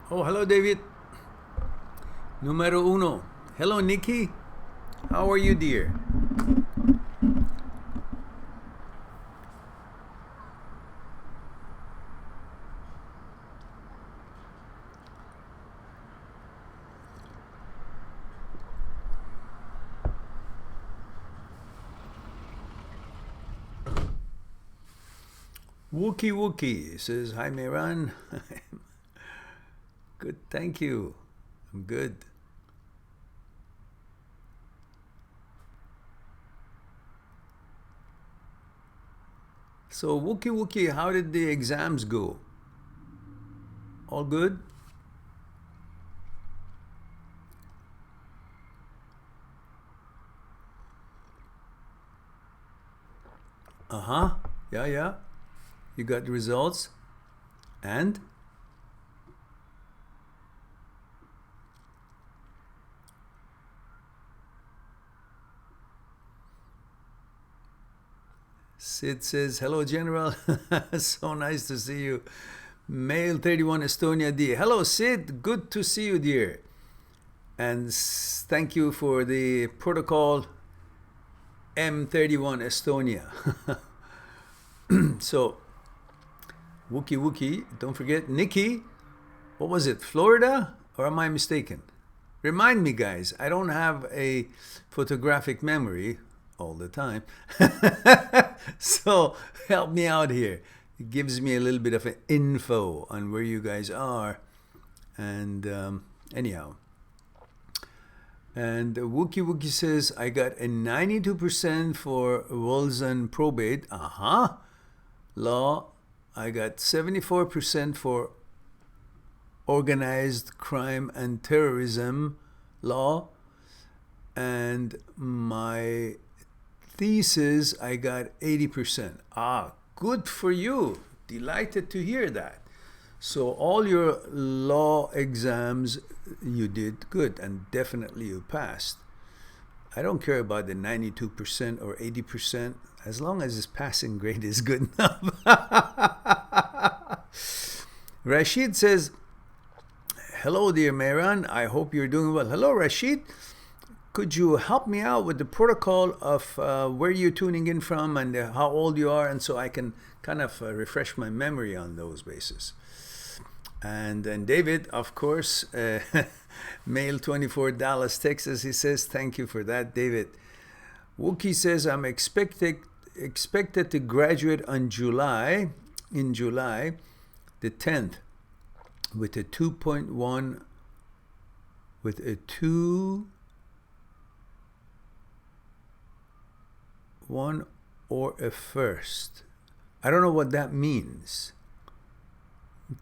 Oh, hello, David. Numero uno. Hello, Nikki. How are you, dear? Wookie Wookie says, hi, Mehran. Good, thank you. I'm good. So, Wookie Wookie, how did the exams go? All good? Uh-huh. Yeah, yeah. You got the results? And? Sid says, hello, General. So nice to see you. Male 31 Estonia D. Hello, Sid. Good to see you, dear. And thank you for the protocol M31 Estonia. So, Wookie Wookie, don't forget, Nikki, what was it, Florida? Or am I mistaken? Remind me, guys, I don't have a photographic memory all the time. So, help me out here. It gives me a little bit of an info on where you guys are. And anyhow. And Wookie Wookie says, I got a 92% for wills and probate. Law. I got 74% for organized crime and terrorism law. And my thesis, I got 80%. Good for you. Delighted to hear that. So all your law exams, you did good, and definitely you passed. I don't care about the 92% or 80%, as long as his passing grade is good enough. Rashid says, hello, dear Mehran. I hope you're doing well. Hello, Rashid. Could you help me out with the protocol of where you're tuning in from and how old you are, and so I can kind of refresh my memory on those bases. And then David, of course, male 24, Dallas, Texas. He says, thank you for that, David. Wookie says, I'm expected to graduate in July the 10th, with a 2.1, with a 2.1 or a first. I don't know what that means.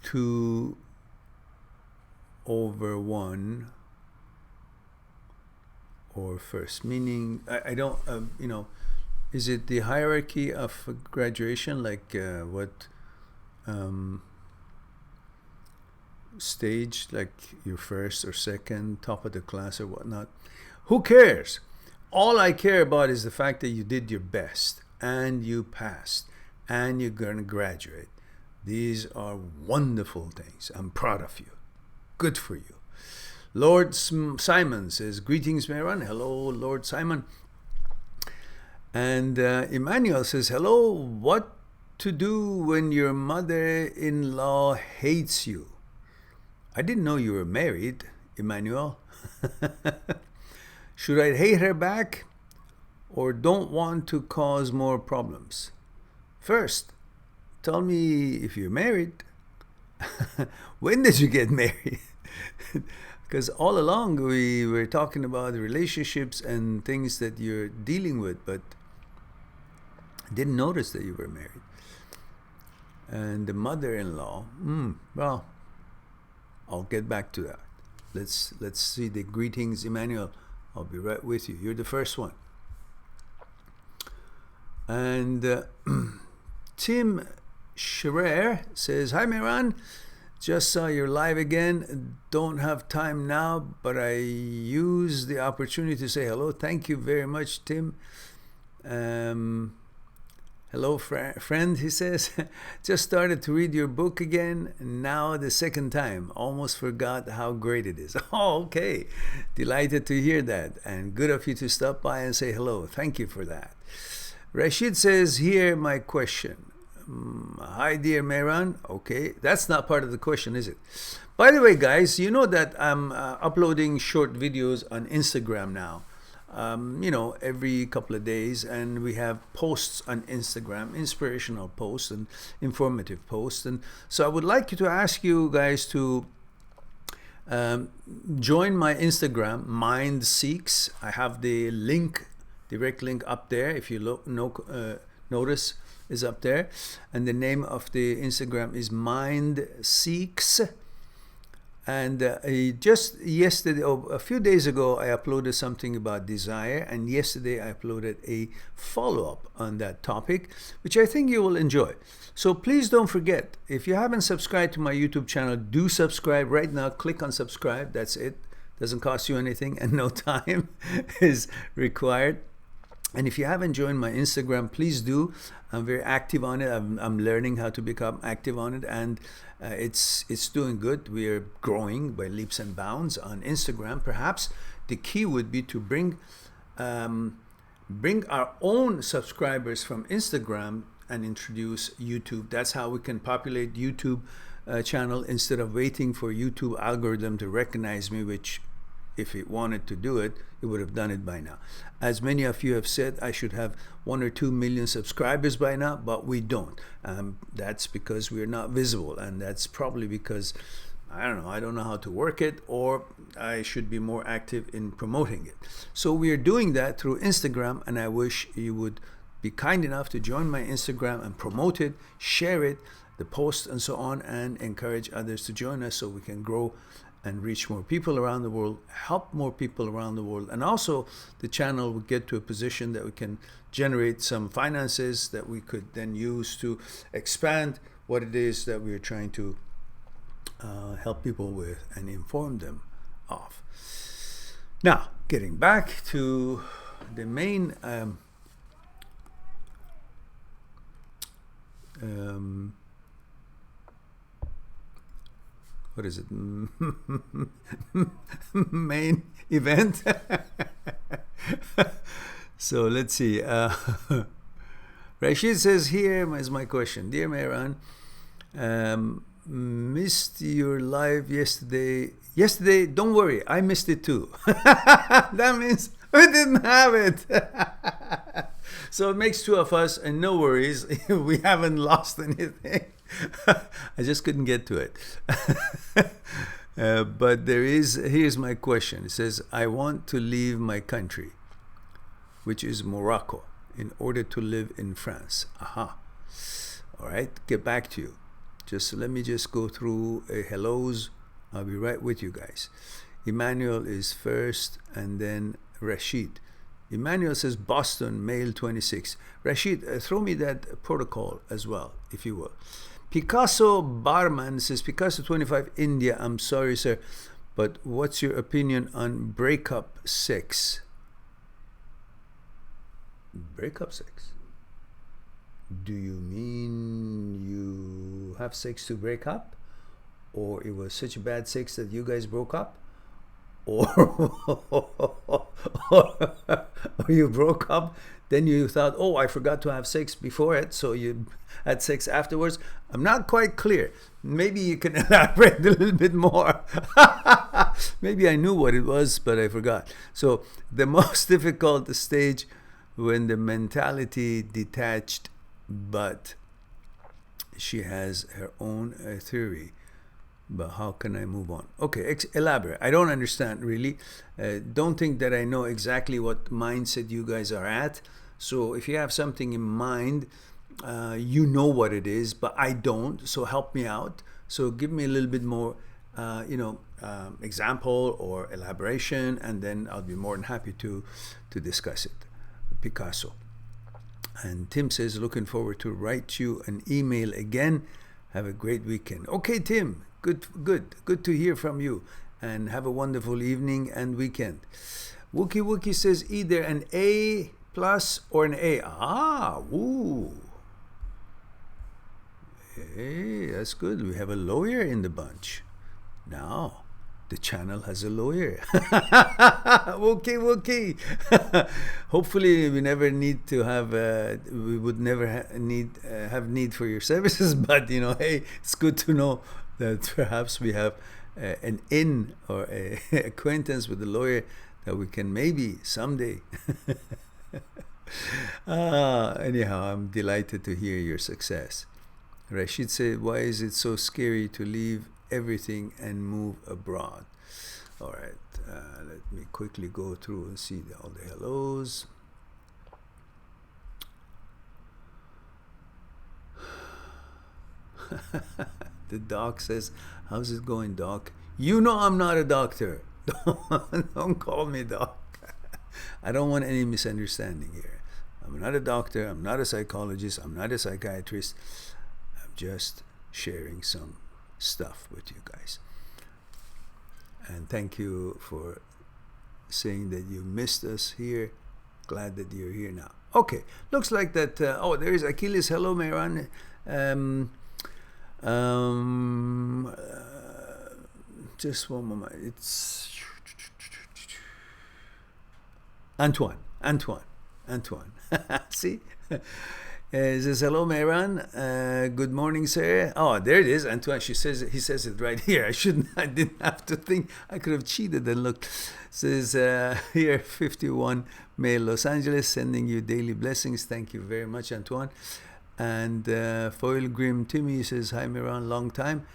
2 over 1 or first, meaning I don't, is it the hierarchy of graduation, like what stage, like your first or second, top of the class or whatnot? Who cares? All I care about is the fact that you did your best and you passed and you're going to graduate. These are wonderful things. I'm proud of you. Good for you. Lord Simon says, greetings, Mehran. Hello, Lord Simon. And Emmanuel says, hello, what to do when your mother-in-law hates you? I didn't know you were married, Emmanuel. Should I hate her back or don't want to cause more problems? First, tell me if you're married. When did you get married? Because all along we were talking about relationships and things that you're dealing with, but I didn't notice that you were married. And the mother-in-law, well, I'll get back to that. Let's see the greetings, Emmanuel. I'll be right with you. You're the first one. And Tim Scherer says, hi, Mehran. Just saw your live again. Don't have time now, but I use the opportunity to say hello. Thank you very much, Tim. Hello, friend, he says. Just started to read your book again, now the second time. Almost forgot how great it is. Oh, okay. Delighted to hear that. And good of you to stop by and say hello. Thank you for that. Rashid says, here my question. Hi, dear Mehran. Okay, that's not part of the question, is it? By the way, guys, you know that I'm uploading short videos on Instagram now. Every couple of days, and we have posts on Instagram, inspirational posts and informative posts. And so I would like you to ask you guys to join my Instagram, Mind Seeks. I have the link, direct link up there. If you notice, is up there, and the name of the Instagram is Mind Seeks. And just yesterday, a few days ago, I uploaded something about desire, and yesterday I uploaded a follow-up on that topic, which I think you will enjoy. So please don't forget, if you haven't subscribed to my YouTube channel, do subscribe right now. Click on subscribe. That's it. Doesn't cost you anything, and no time is required. And if you haven't joined my Instagram, please do. I'm very active on it. I'm learning how to become active on it, and it's doing good. We are growing by leaps and bounds on Instagram. Perhaps the key would be to bring our own subscribers from Instagram and introduce YouTube. That's how we can populate YouTube channel instead of waiting for YouTube algorithm to recognize me, which if it wanted to do it, it would have done it by now. As many of you have said, I should have 1 or 2 million subscribers by now, but we don't. That's because we're not visible, and that's probably because I don't know how to work it, or I should be more active in promoting it. So we are doing that through Instagram, and I wish you would be kind enough to join my Instagram and promote it, share it, the posts and so on, and encourage others to join us so we can grow and reach more people around the world, help more people around the world. And also the channel will get to a position that we can generate some finances that we could then use to expand what it is that we are trying to help people with and inform them of. Now, getting back to the main what is it? Main event. So let's see. Rashid says, here is my question. Dear Mehran, missed your live yesterday. Don't worry, I missed it too. That means we didn't have it. So it makes 2 of us, and no worries, we haven't lost anything. I just couldn't get to it. But here's my question. It says, I want to leave my country, which is Morocco, in order to live in France. Aha. All right, get back to you. Let me go through hellos. I'll be right with you guys. Emmanuel is first, and then Rashid. Emmanuel says Boston, male 26. Rashid, throw me that protocol as well, if you will. Picasso Barman says, Picasso 25, India. I'm sorry, sir, but what's your opinion on breakup sex? Breakup sex? Do you mean you have sex to break up? Or it was such a bad sex that you guys broke up? Or you broke up, then you thought, oh, I forgot to have sex before it, so you had sex afterwards. I'm not quite clear. Maybe you can elaborate a little bit more. Maybe I knew what it was, but I forgot. So the most difficult stage when the mentality detached, but she has her own theory. But how can I move on? Okay, elaborate. I don't understand really. Don't think that I know exactly what mindset you guys are at. So if you have something in mind, you know what it is, but I don't. So help me out. So give me a little bit more, example or elaboration, and then I'll be more than happy to discuss it. Picasso. And Tim says, looking forward to write you an email again. Have a great weekend. Okay, Tim. Good to hear from you, and have a wonderful evening and weekend. Wookie says either an A plus or an A. Woo. Hey, that's good. We have a lawyer in the bunch. Now, the channel has a lawyer. Okay. Hopefully, we never need to have. We would never have need for your services. But hey, it's good to know that perhaps we have an in or a acquaintance with a lawyer that we can maybe someday. Anyhow, I'm delighted to hear your success. Rashid said, why is it so scary to leave everything and move abroad? All right, let me quickly go through and see all the hellos. The doc says, how's it going, doc? You know I'm not a doctor. Don't call me doc. I don't want any misunderstanding here. I'm not a doctor. I'm not a psychologist. I'm not a psychiatrist. I'm just sharing some stuff with you guys. And thank you for saying that you missed us here. Glad that you're here now. Okay, looks like that. There is Achilles. Hello, Mehran. Just one moment. It's Antoine. See? It says, hello, Mehran. Good morning, sir. Oh, there it is, Antoine. He says it right here. I didn't have to think. I could have cheated and looked. Says, here, 51 male, Los Angeles, sending you daily blessings. Thank you very much, Antoine. And Foil Grim Timmy says, hi, Mehran, long time.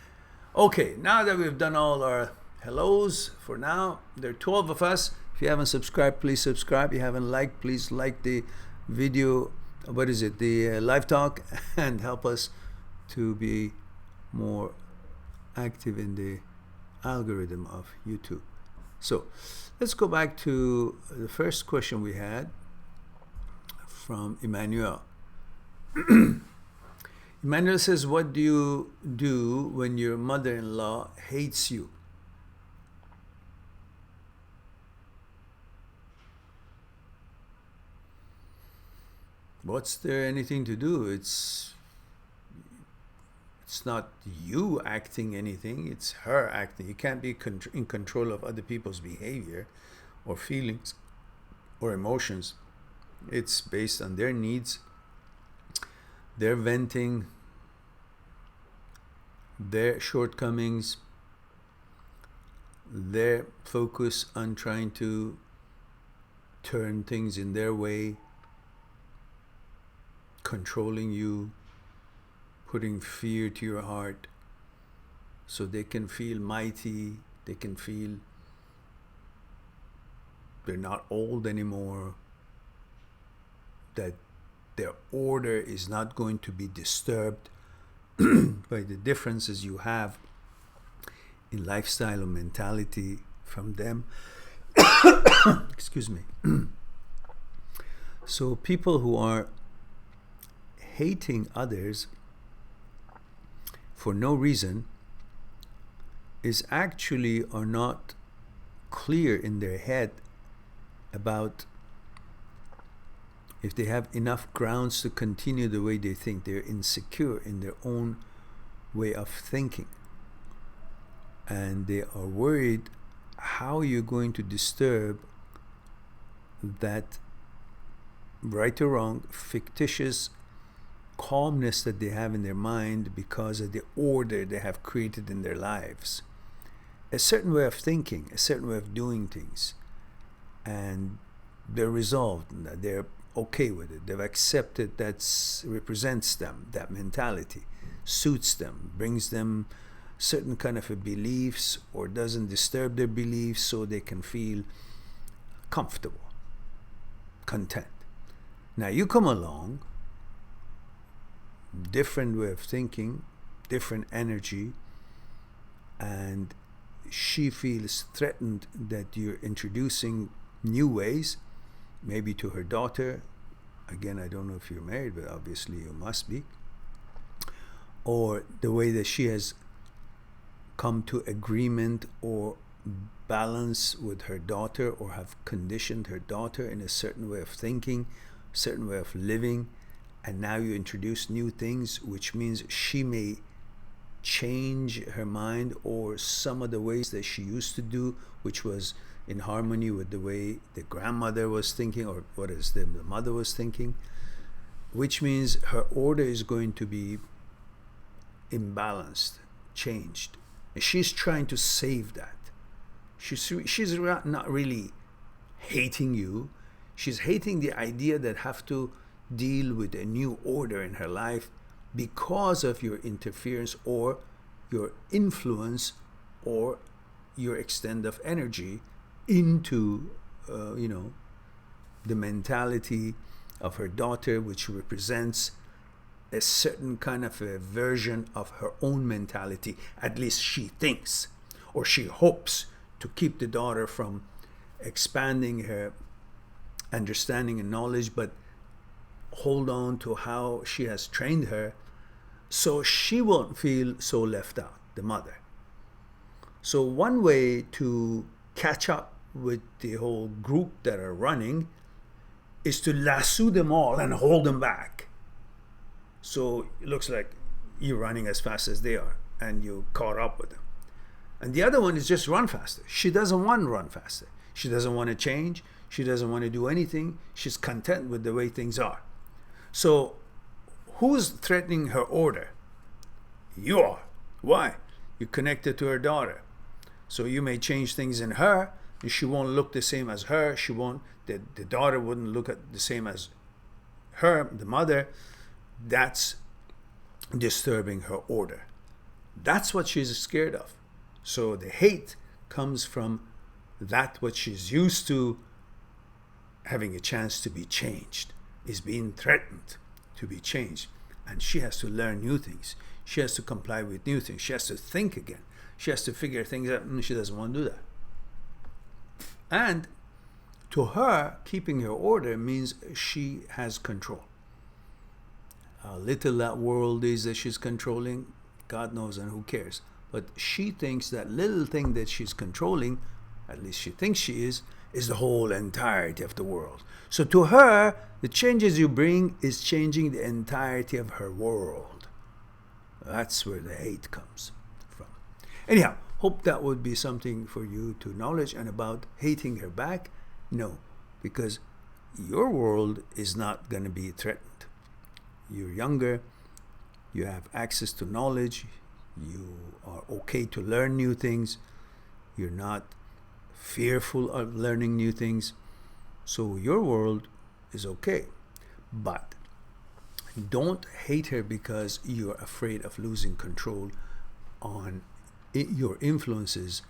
Okay, now that we've done all our hellos for now, there are 12 of us. If you haven't subscribed, please subscribe. If you haven't liked, please like the video. What is it? The live talk, and help us to be more active in the algorithm of YouTube. So let's go back to the first question we had from Emmanuel. Emmanuel says, what do you do when your mother-in-law hates you? What's there anything to do? It's not you acting anything, it's her acting. You can't be in control of other people's behavior or feelings or emotions. It's based on their needs, their venting, their shortcomings, their focus on trying to turn things in their way, controlling you, putting fear to your heart so they can feel mighty, they can feel they're not old anymore, that their order is not going to be disturbed by the differences you have in lifestyle or mentality from them. Excuse me. So people who are hating others for no reason is actually are not clear in their head about if they have enough grounds to continue the way they think. They're insecure in their own way of thinking, and they are worried how you're going to disturb that right or wrong fictitious calmness that they have in their mind because of the order they have created in their lives. A certain way of thinking, a certain way of doing things, and they're resolved, they're okay with it, they've accepted that represents them, that mentality suits them, brings them certain kind of a beliefs or doesn't disturb their beliefs, so they can feel comfortable, content. Now you come along, different way of thinking, different energy, and she feels threatened that you're introducing new ways, maybe to her daughter. Again, I don't know if you're married, but obviously you must be. Or the way that she has come to agreement or balance with her daughter, or have conditioned her daughter in a certain way of thinking, certain way of living, and now you introduce new things, which means she may change her mind, or some of the ways that she used to do, which was in harmony with the way the grandmother was thinking, or what is the mother was thinking, which means her order is going to be imbalanced, changed. And she's trying to save that. She's not really hating you. She's hating the idea that have to deal with a new order in her life because of your interference or your influence or your extent of energy into the mentality of her daughter, which represents a certain kind of a version of her own mentality. At least she thinks, or she hopes, to keep the daughter from expanding her understanding and knowledge, but hold on to how she has trained her so she won't feel so left out, the mother. So one way to catch up with the whole group that are running is to lasso them all and hold them back. So it looks like you're running as fast as they are and you caught up with them. And the other one is just run faster. She doesn't want to run faster. She doesn't want to change. She doesn't want to do anything. She's content with the way things are. So who's threatening her order? You are. Why? You're connected to her daughter. So you may change things in her, and she won't look the same as her. The daughter wouldn't look at the same as her, the mother. That's disturbing her order. That's what she's scared of. So the hate comes from that what she's used to having a chance to be changed, is being threatened to be changed. And she has to learn new things. She has to comply with new things. She has to think again. She has to figure things out. She doesn't want to do that. And to her, keeping her order means she has control. How little that world is that she's controlling, God knows, and who cares. But she thinks that little thing that she's controlling, at least she thinks she is the whole entirety of the world. So to her, the changes you bring is changing the entirety of her world. That's where the hate comes from. Anyhow, hope that would be something for you to knowledge. And about hating her back, no, because your world is not going to be threatened. You're younger, you have access to knowledge, you are okay to learn new things, you're not fearful of learning new things, so your world is okay. But don't hate her because you're afraid of losing control on your influences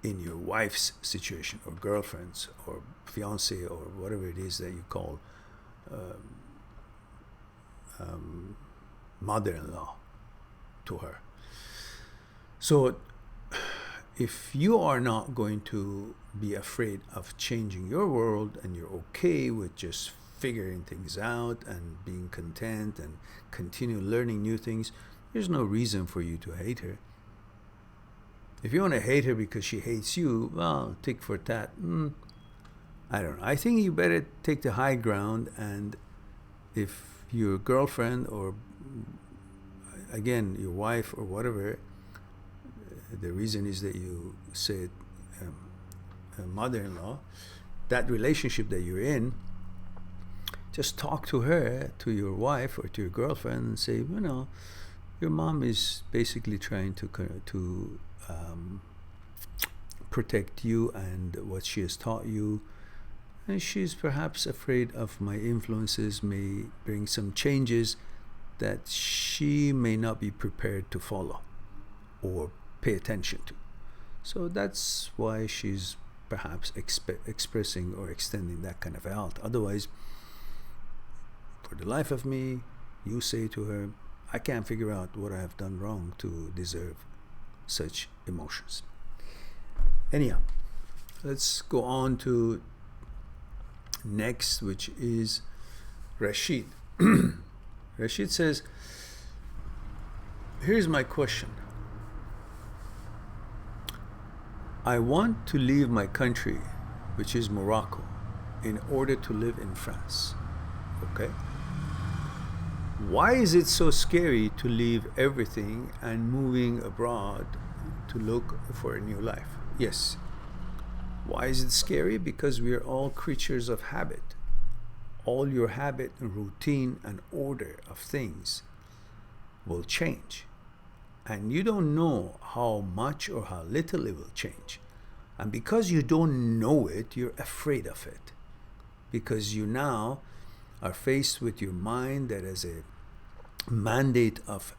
in your wife's situation, or girlfriend's, or fiance, or whatever it is that you call mother-in-law to her. So if you are not going to be afraid of changing your world, and you're okay with just figuring things out and being content and continue learning new things, there's no reason for you to hate her. If you want to hate her because she hates you, well, tick for tat. I don't know. I think you better take the high ground, and if your girlfriend, or again your wife, or whatever, the reason is that you said mother-in-law, that relationship that you're in, just talk to her, to your wife or to your girlfriend, and say, your mom is basically trying to protect you and what she has taught you, and she's perhaps afraid of my influences may bring some changes that she may not be prepared to follow or pay attention to. So that's why she's perhaps expressing or extending that kind of out. Otherwise, for the life of me, you say to her, I can't figure out what I have done wrong to deserve such emotions. Anyhow, let's go on to next, which is Rashid. Rashid says, here's my question. I want to leave my country, which is Morocco, in order to live in France. Okay? Why is it so scary to leave everything and moving abroad to look for a new life? Yes. Why is it scary? Because we are all creatures of habit. All your habit and routine and order of things will change. And you don't know how much or how little it will change. And because you don't know it, you're afraid of it. Because you now are faced with your mind that has a mandate of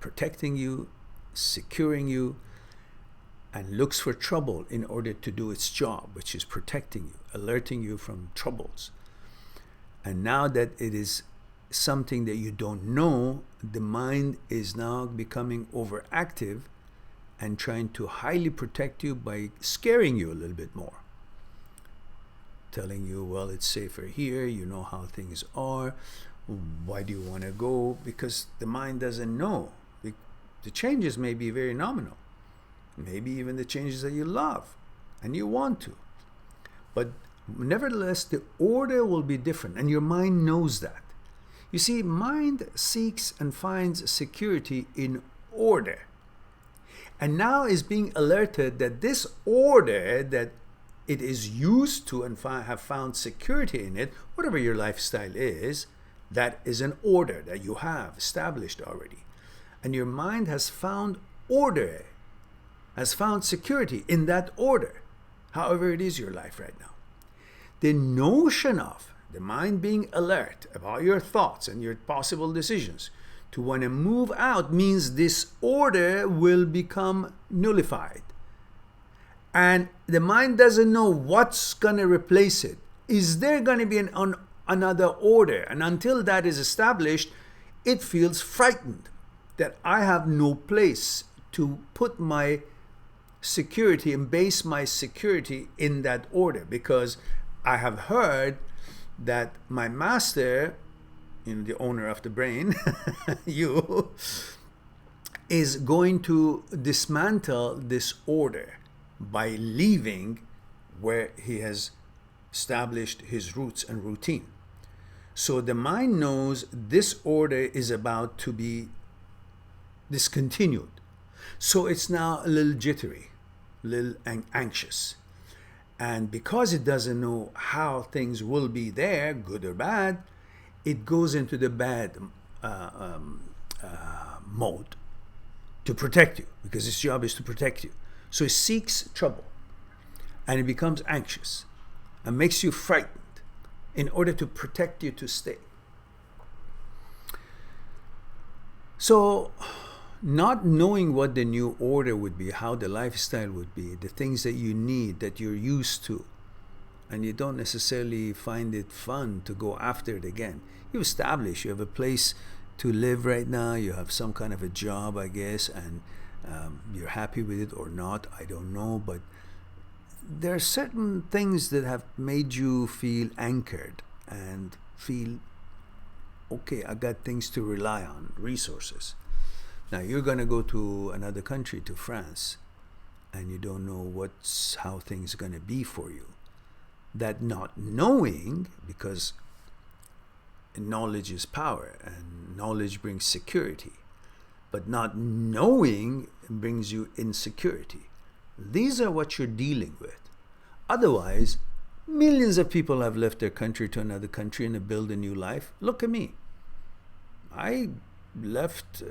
protecting you, securing you, and looks for trouble in order to do its job, which is protecting you, alerting you from troubles. And now that it is something that you don't know, the mind is now becoming overactive and trying to highly protect you by scaring you a little bit more. Telling you, well, it's safer here, you know how things are, why do you want to go? Because the mind doesn't know. The changes may be very nominal. Maybe even the changes that you love and you want to. But nevertheless, the order will be different, and your mind knows that. You see, mind seeks and finds security in order. And now is being alerted that this order that it is used to and have found security in it, whatever your lifestyle is, that is an order that you have established already. And your mind has found order, has found security in that order, however it is your life right now. The notion of the mind being alert about your thoughts and your possible decisions to want to move out means this order will become nullified. And the mind doesn't know what's going to replace it. Is there going to be another order? And until that is established, it feels frightened that I have no place to put my security and base my security in that order, because I have heard that my master, the owner of the brain, you, is going to dismantle this order by leaving where he has established his roots and routine. So the mind knows this order is about to be discontinued. So it's now a little jittery, a little anxious. And because it doesn't know how things will be there, good or bad, it goes into the bad mode to protect you, because its job is to protect you. So it seeks trouble, and it becomes anxious and makes you frightened in order to protect you to stay. So not knowing what the new order would be, how the lifestyle would be, the things that you need, that you're used to, and you don't necessarily find it fun to go after it again. You establish, you have a place to live right now, you have some kind of a job, I guess, and you're happy with it or not, I don't know, but there are certain things that have made you feel anchored and feel, okay, I got things to rely on, resources. Now you're going to go to another country, to France, and you don't know how things are going to be for you. That not knowing, because knowledge is power and knowledge brings security, but not knowing brings you insecurity. These are what you're dealing with. Otherwise, millions of people have left their country to another country and build a new life. Look at me. I left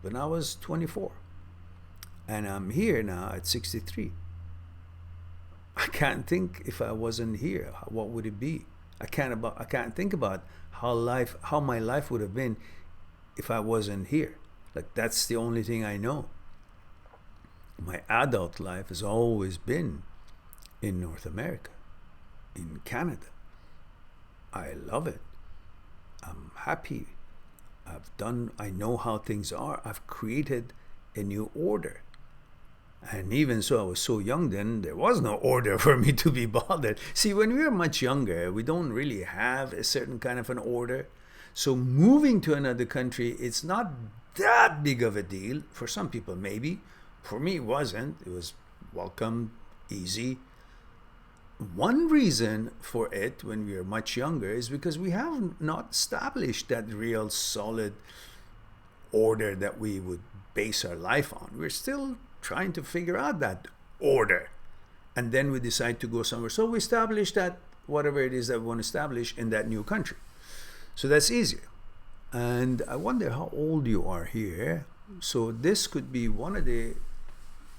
when I was 24, and I'm here now at 63. I can't think, if I wasn't here, what would it be? I can't think about how my life would have been if I wasn't here. Like, that's the only thing I know. My adult life has always been in North America, in Canada. I love it. I'm happy. I know how things are. I've created a new order. And even so, I was so young then, there was no order for me to be bothered. See, when we were much younger, we don't really have a certain kind of an order. So moving to another country, it's not that big of a deal. For some people, maybe. For me, it wasn't. It was welcome, easy. one reason for it when we are much younger is because we have not established that real solid order that we would base our life on. We're still trying to figure out that order. And then we decide to go somewhere. So we establish that whatever it is that we want to establish in that new country. So that's easier. And I wonder how old you are here. So this could be one of the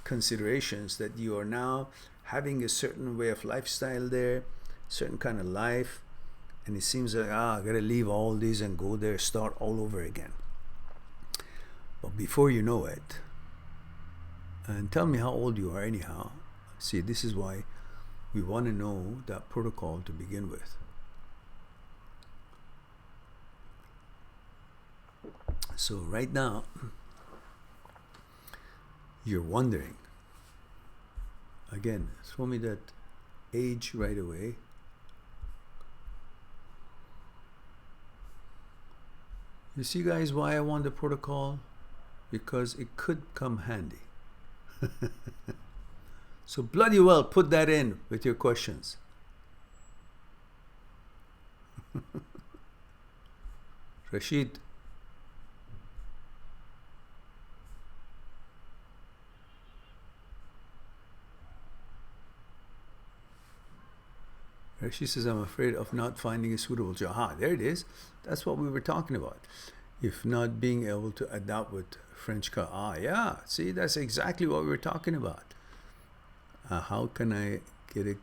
considerations, that you are now having a certain way of lifestyle there, certain kind of life, and it seems like, I gotta leave all these and go there, start all over again. But before you know it, and tell me how old you are anyhow. See, this is why we want to know that protocol to begin with. So right now, you're wondering, again, throw me that age right away. You see, guys, why I want the protocol? Because it could come handy. So bloody well put that in with your questions. Rashid. She says, I'm afraid of not finding a suitable job. There it is. That's what we were talking about. If not being able to adapt with French car. Yeah. See, that's exactly what we were talking about. How can I get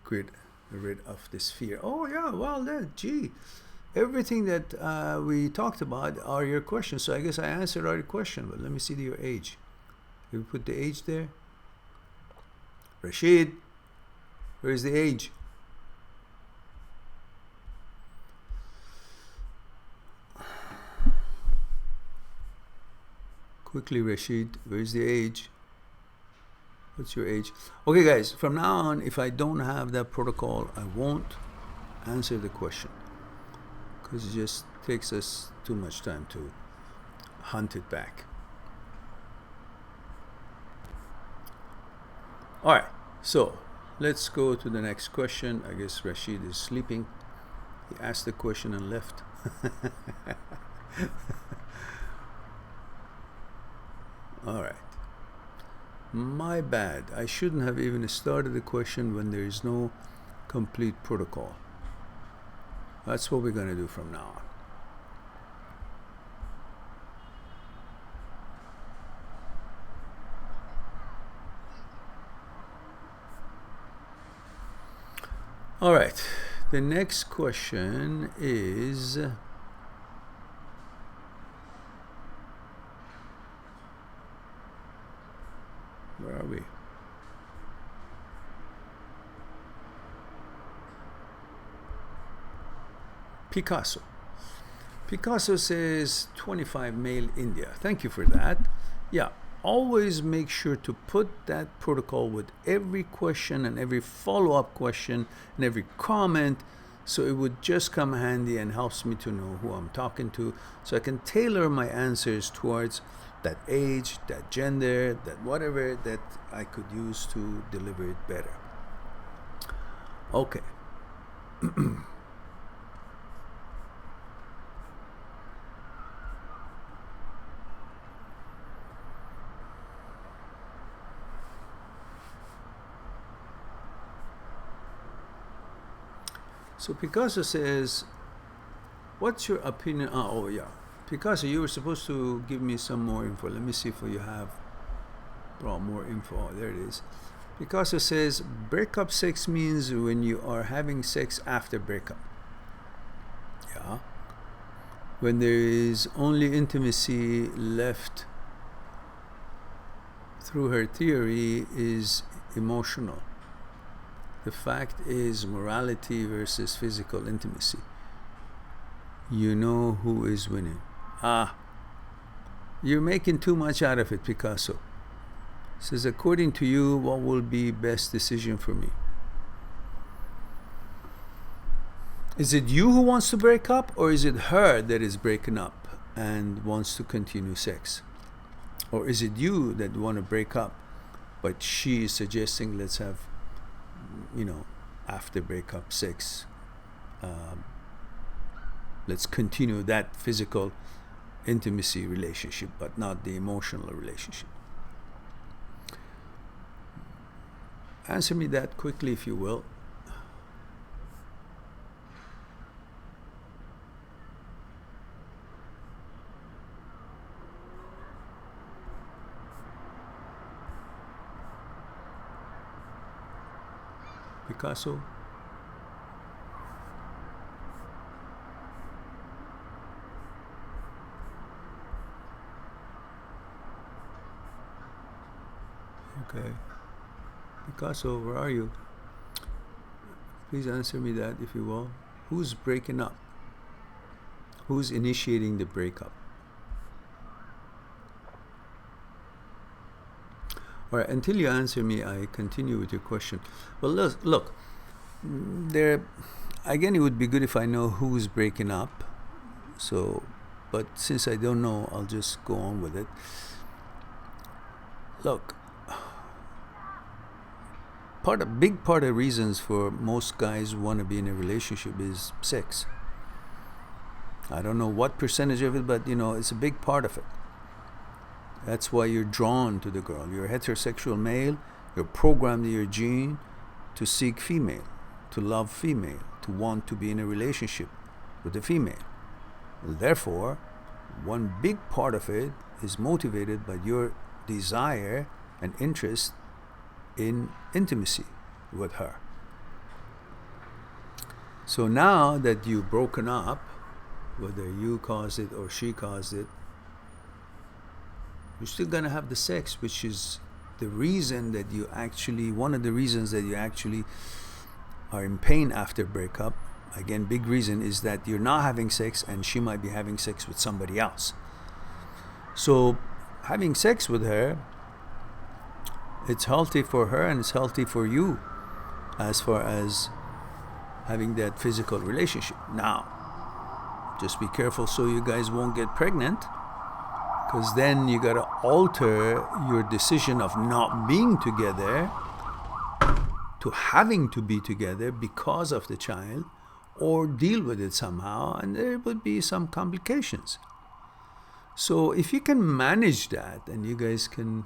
rid of this fear? Oh, yeah. Well, gee. Everything that we talked about are your questions. So I guess I answered all your question. But let me see your age. Did we put the age there? Rashid, where's the age? Quickly, Rashid, where's the age? What's your age? Okay, guys, from now on, if I don't have that protocol, I won't answer the question, because it just takes us too much time to hunt it back. All right, so let's go to the next question. I guess Rashid is sleeping. He asked the question and left. All right. My bad. I shouldn't have even started the question when there is no complete protocol. That's what we're going to do from now on. All right. The next question is, where are we? Picasso. Picasso says 25 male India. Thank you for that. Yeah, always make sure to put that protocol with every question and every follow-up question and every comment, so it would just come handy and helps me to know who I'm talking to, so I can tailor my answers towards that age, that gender, that whatever that I could use to deliver it better. Okay. So Picasso says, what's your opinion? Oh yeah. Picasso, you were supposed to give me some more info. Let me see if you have brought more info. Oh, there it is. Picasso says, breakup sex means when you are having sex after breakup. Yeah. When there is only intimacy left, through her theory, is emotional. The fact is morality versus physical intimacy. You know who is winning. You're making too much out of it, Picasso. Says, according to you, what will be best decision for me? Is it you who wants to break up, or is it her that is breaking up and wants to continue sex? Or is it you that want to break up, but she is suggesting let's have, after breakup 6. Let's continue that physical intimacy relationship, but not the emotional relationship. Answer me that quickly, if you will. Picasso? Okay. Picasso, where are you? Please answer me that, if you will. Who's breaking up? Who's initiating the breakup? All right, until you answer me, I continue with your question. Well, look, there, again, it would be good if I know who's breaking up. So, but since I don't know, I'll just go on with it. Look, big part of reasons for most guys who want to be in a relationship is sex. I don't know what percentage of it, but it's a big part of it. That's why you're drawn to the girl. You're a heterosexual male. You're programmed in your gene to seek female, to love female, to want to be in a relationship with a female. Therefore, one big part of it is motivated by your desire and interest in intimacy with her. So now that you've broken up, whether you caused it or she caused it, you're still going to have the sex, which is the reason that one of the reasons that you actually are in pain after breakup. Again, big reason is that you're not having sex and she might be having sex with somebody else. So having sex with her, it's healthy for her and it's healthy for you as far as having that physical relationship. Now, just be careful so you guys won't get pregnant, because then you got to alter your decision of not being together to having to be together because of the child, or deal with it somehow, and there would be some complications. So if you can manage that and you guys can,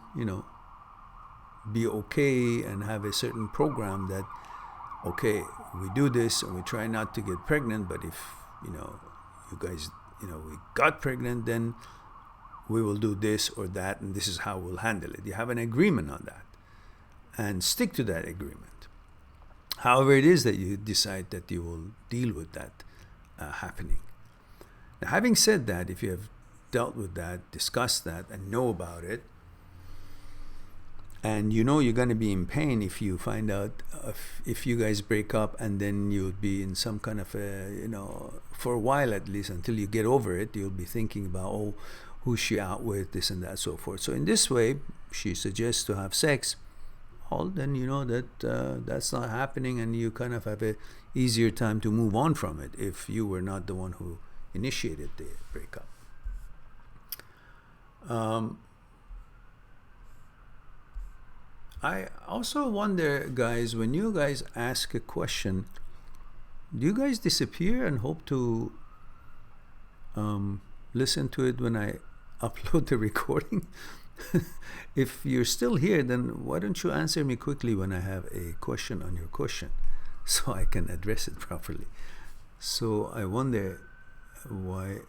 be okay and have a certain program that, okay, we do this and we try not to get pregnant, but if, you guys, we got pregnant, then we will do this or that, and this is how we'll handle it. You have an agreement on that and stick to that agreement. However it is that you decide that you will deal with that happening. Now, having said that, if you have dealt with that, discussed that, and know about it, and you're going to be in pain if you find out if you guys break up, and then you'll be in some kind of for a while at least, until you get over it, you'll be thinking about, who's she out with, this and that, so forth. So in this way, she suggests to have sex. Then you know that that's not happening, and you kind of have a easier time to move on from it if you were not the one who initiated the breakup. I also wonder, guys, when you guys ask a question, do you guys disappear and hope to listen to it when I upload the recording? If you're still here, then why don't you answer me quickly when I have a question on your question, so I can address it properly. So I wonder why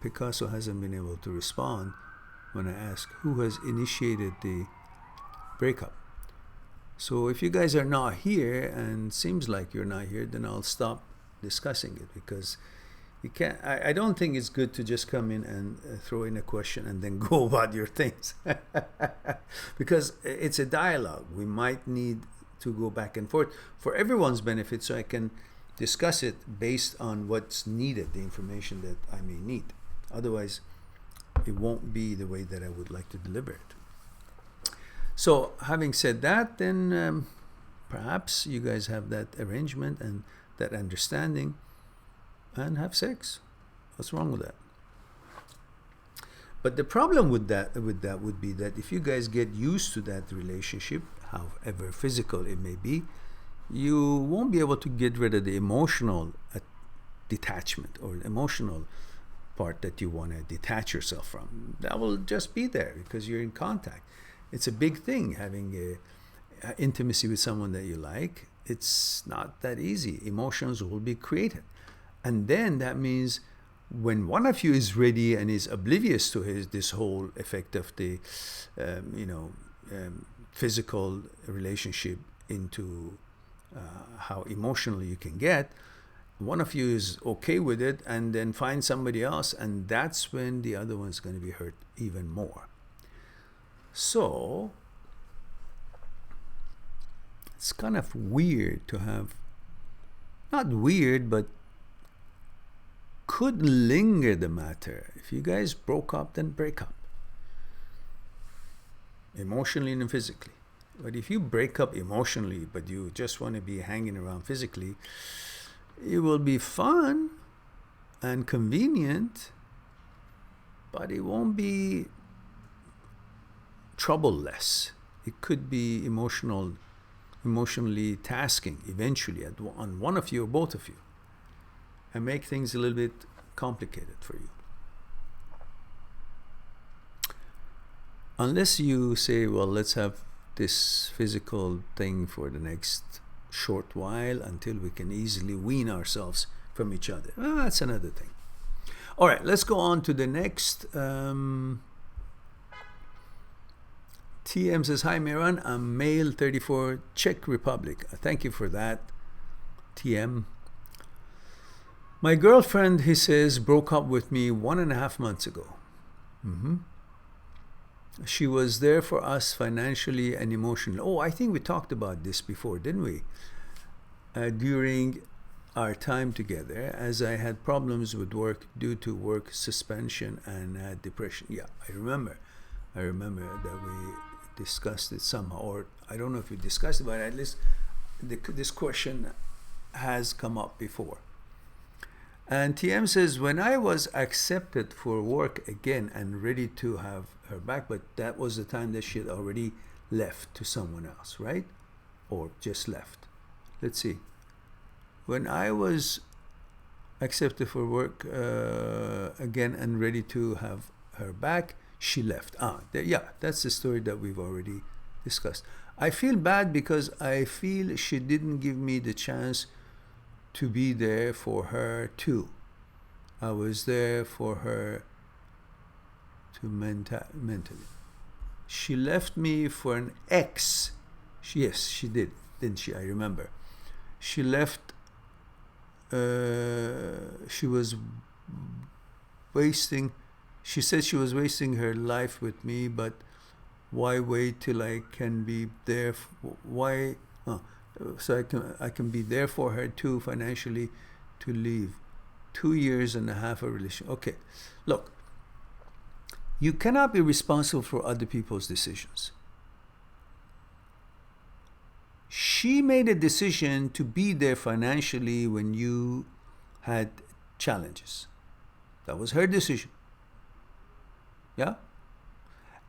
Picasso hasn't been able to respond when I ask who has initiated the breakup. So if you guys are not here, and seems like you're not here, then I'll stop discussing it, because you can't. I don't think it's good to just come in and throw in a question and then go about your things, because it's a dialogue. We might need to go back and forth for everyone's benefit, so I can discuss it based on what's needed, the information that I may need. Otherwise, it won't be the way that I would like to deliver it. So having said that, then perhaps you guys have that arrangement and that understanding and have sex. What's wrong with that? But the problem with that would be that if you guys get used to that relationship, however physical it may be, you won't be able to get rid of the emotional detachment or emotional part that you want to detach yourself from. That will just be there because you're in contact. It's a big thing having a intimacy with someone that you like. It's not that easy. Emotions will be created. And then that means when one of you is ready and is oblivious to this whole effect of the physical relationship into how emotional you can get, one of you is okay with it and then find somebody else, and that's when the other one's going to be hurt even more. So it's kind of weird to have, not weird, but could linger the matter. If you guys broke up, then break up. Emotionally and physically. But if you break up emotionally, but you just want to be hanging around physically, it will be fun and convenient, but it won't be troubleless. It could be emotionally tasking eventually on one of you or both of you, and make things a little bit complicated for you. Unless you say, well, let's have this physical thing for the next short while until we can easily wean ourselves from each other. Well, that's another thing. All right, let's go on to the next. TM says, hi Mehran, I'm male, 34, Czech Republic. Thank you for that, TM. My girlfriend, he says, broke up with me 1.5 months ago. She was there for us financially and emotionally. Oh, I think we talked about this before, didn't we? During our time together, as I had problems with work due to work suspension and had depression. Yeah, I remember that we discussed it somehow, or I don't know if we discussed it, but at least this question has come up before. And TM says, when I was accepted for work again and ready to have her back, but that was the time that she had already left to someone else, right? Or just left. Let's see. When I was accepted for work again and ready to have her back, she left. Yeah, that's the story that we've already discussed. I feel bad because I feel she didn't give me the chance to be there for her too. I was there for her to mentally. She left me for an ex. Yes, she did, didn't she? I remember. She left. She was wasting. She said she was wasting her life with me, but why wait till I can be there? Why? So I can be there for her too financially to leave. 2.5 years of a relation. Okay, look, you cannot be responsible for other people's decisions. She made a decision to be there financially when you had challenges. That was her decision. Yeah?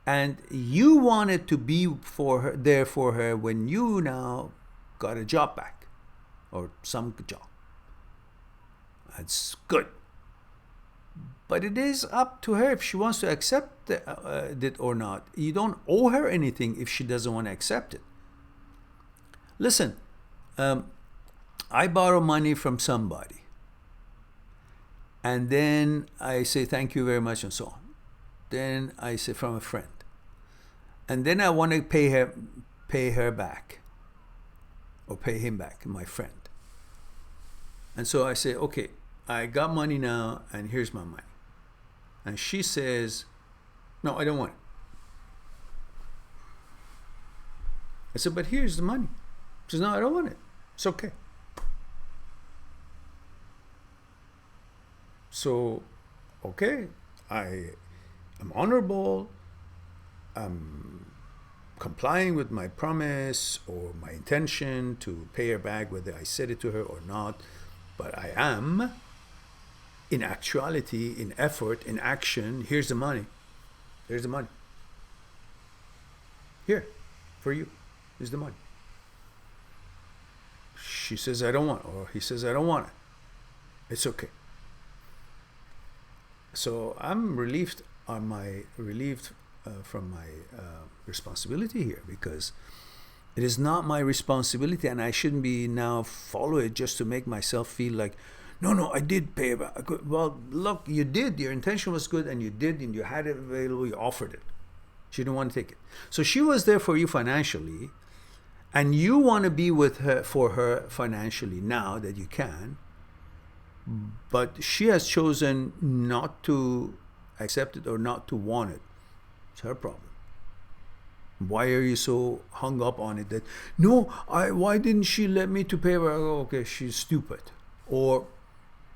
And you wanted to be there for her when you now got a job back, or some job. That's good. But it is up to her if she wants to accept it or not. You don't owe her anything if she doesn't want to accept it. Listen, I borrow money from somebody, and then I say thank you very much and so on. Then I say from a friend, and then I want to pay her back, or pay him back, my friend. And so I say, okay, I got money now, and here's my money. And she says, no, I don't want it. I said, but here's the money. She says, no, I don't want it. It's okay. So, okay, I am honorable. I'm complying with my promise or my intention to pay her back, whether I said it to her or not. But I am, in actuality, in effort, in action. Here's the money. Here's the money. Here, for you. Here's the money. she says, I don't want it, or he says, I don't want it. It's okay. So I'm relieved from my responsibility here, because it is not my responsibility, and I shouldn't be now follow it just to make myself feel like, no, I did pay back. Well, look, you did. Your intention was good, and you did, and you had it available. You offered it. She didn't want to take it. So she was there for you financially, and you want to be with her for her financially now that you can. But she has chosen not to accept it or not to want it. It's her problem. Why are you so hung up on it that, no, why didn't she let me to pay her? Oh, okay, she's stupid. Or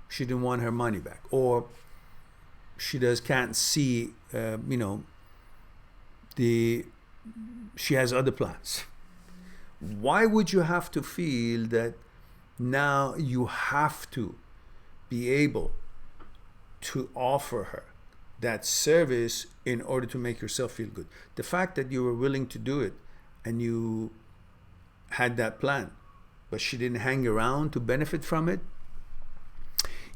she didn't want her money back. Or she can't see, she has other plans. Why would you have to feel that now you have to be able to offer her that service in order to make yourself feel good? The fact that you were willing to do it and you had that plan, but she didn't hang around to benefit from it.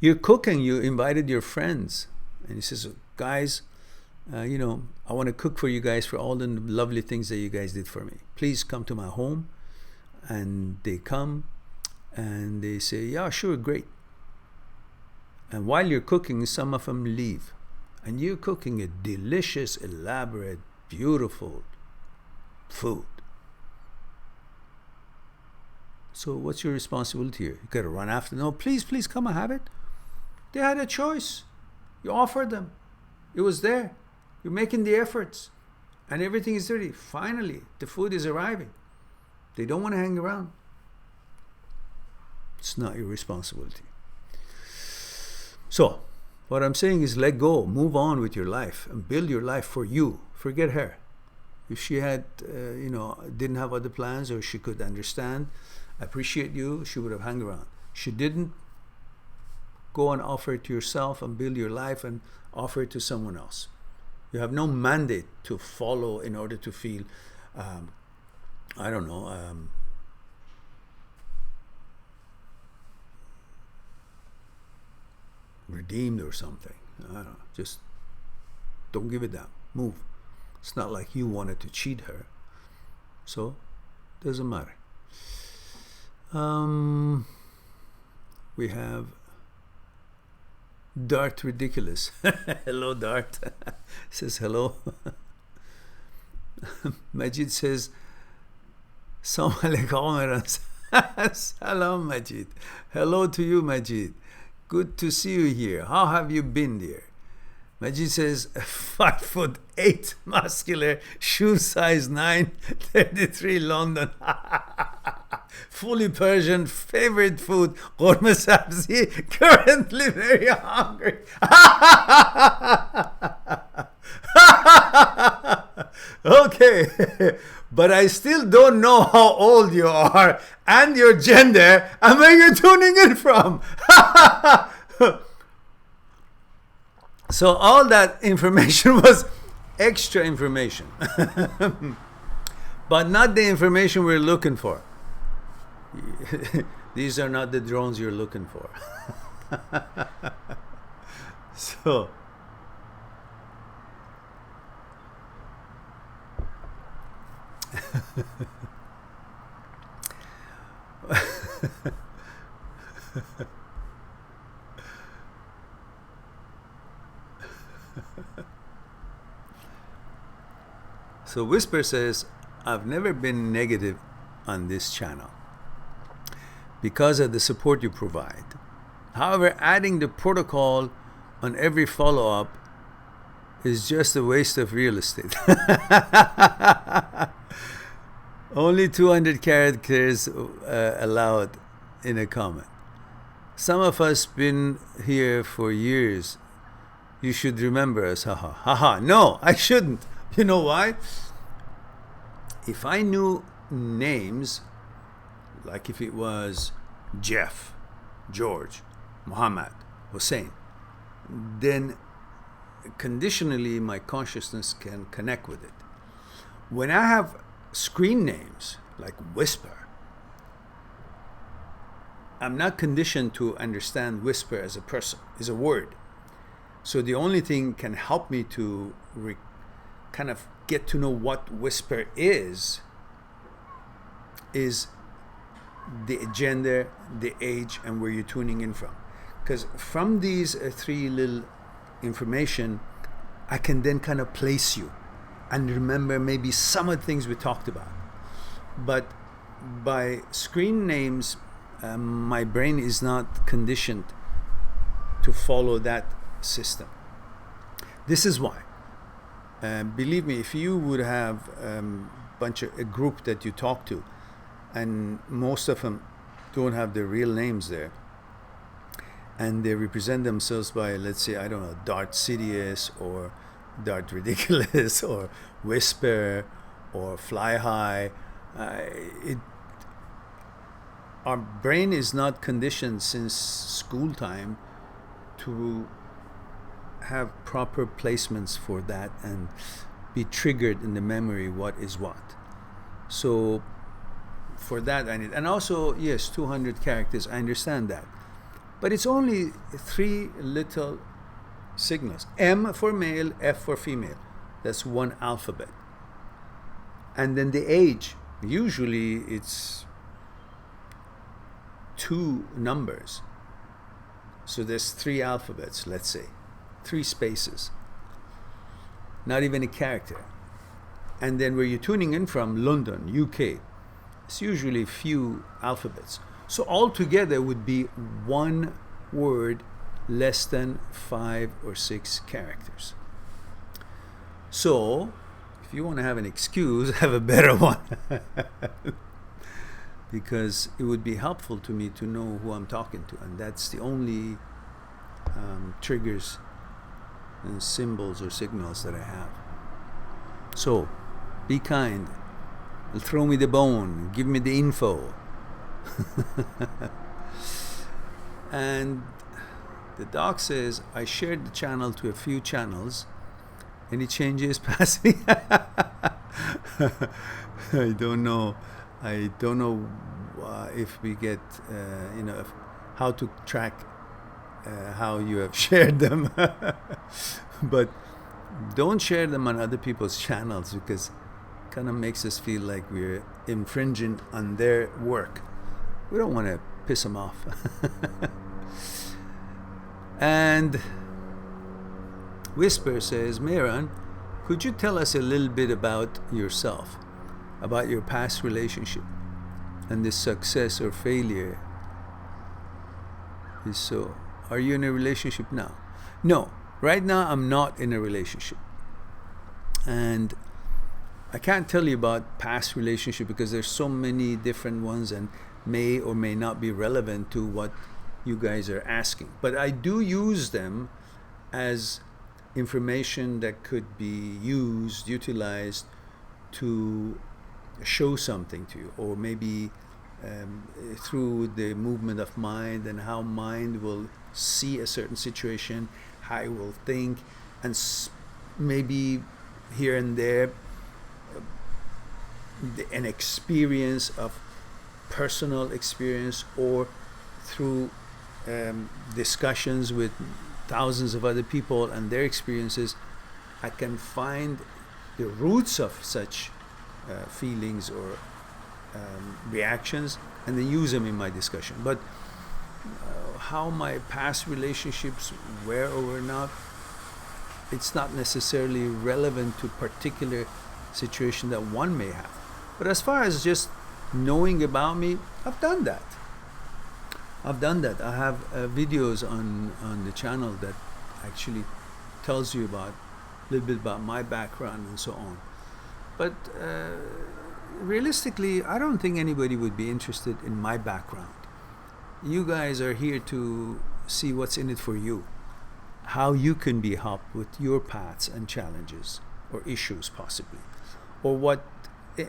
You're cooking, you invited your friends, and he says, guys, I want to cook for you guys for all the lovely things that you guys did for me. Please come to my home. And they come and they say, yeah, sure, great. And while you're cooking, some of them leave. And you're cooking a delicious, elaborate, beautiful food. So what's your responsibility here? You got to run after them. No, please come and have it. They had a choice. You offered them. It was there. You're making the efforts. And everything is ready. Finally, the food is arriving. They don't want to hang around. It's not your responsibility. So, what I'm saying is let go, move on with your life, and build your life for you. Forget her. If she had, didn't have other plans, or she could understand, appreciate you, she would have hung around. She didn't. Go and offer it to yourself and build your life and offer it to someone else. You have no mandate to follow in order to feel, redeemed or something. I don't know. Just don't give it down. Move. It's not like you wanted to cheat her. So, doesn't matter. We have Dart Ridiculous. Hello, Dart. Says hello. Majid says, Salam alaikum. Salam, Majid. Hello to you, Majid. Good to see you here. How have you been, dear? Majid says, 5'8", muscular, shoe size 9, 33, London. Fully Persian, favorite food, korma sabzi, currently very hungry. Okay, but I still don't know how old you are and your gender and where you're tuning in from. So all that information was extra information, but not the information we're looking for. These are not the drones you're looking for. So so Whisper says, I've never been negative on this channel because of the support you provide. However, adding the protocol on every follow-up is just a waste of real estate. Only 200 characters allowed in a comment. Some of us been here for years. You should remember us. Haha. Haha. No, I shouldn't. You know why? If I knew names, like if it was Jeff, George, Muhammad, Hussein, then conditionally my consciousness can connect with it. When I have screen names like Whisper, I'm not conditioned to understand whisper as a person, as a word. So the only thing can help me to kind of get to know what whisper is the gender, the age, and where you're tuning in from. Because from these three little information, I can then kind of place you and remember maybe some of the things we talked about. But by screen names, my brain is not conditioned to follow that system. This is why. Believe me, if you would have a group that you talk to, and most of them don't have their real names there, and they represent themselves by, let's say, I don't know, Dart Sidious or Dart Ridiculous or Whisper or Fly High, our brain is not conditioned since school time to have proper placements for that and be triggered in the memory what is what. So for that I need, and also yes, 200 characters, I understand that, but it's only three little signals: M for male, F for female. That's one alphabet. And then the age, usually it's two numbers, so there's three alphabets, let's say, three spaces, not even a character. And then where you're tuning in from, London, UK, it's usually few alphabets. So altogether would be one word, less than 5 or 6 characters. So if you want to have an excuse, have a better one. Because it would be helpful to me to know who I'm talking to, and that's the only triggers and symbols or signals that I have. So be kind, throw me the bone, give me the info. And the doc says I shared the channel to a few channels. Any changes passing? I don't know if we get how to track how you have shared them. But don't share them on other people's channels, because it kind of makes us feel like we're infringing on their work. We don't want to piss them off. And Whisper says, Mehran, could you tell us a little bit about yourself, about your past relationship, and the success or failure? So, are you in a relationship now? No, right now I'm not in a relationship. And I can't tell you about past relationship because there's so many different ones and may or may not be relevant to what you guys are asking. But I do use them as information that could be utilized to show something to you, or maybe through the movement of mind and how mind will see a certain situation, how it will think, and maybe here and there an experience of personal experience, or through discussions with thousands of other people and their experiences, I can find the roots of such feelings or reactions and then use them in my discussion. But how my past relationships were or were not, it's not necessarily relevant to particular situation that one may have. But as far as just knowing about me, I've done that. I have videos on the channel that actually tells you about a little bit about my background and so on. But realistically, I don't think anybody would be interested in my background. You guys are here to see what's in it for you, how you can be helped with your paths and challenges or issues possibly, or what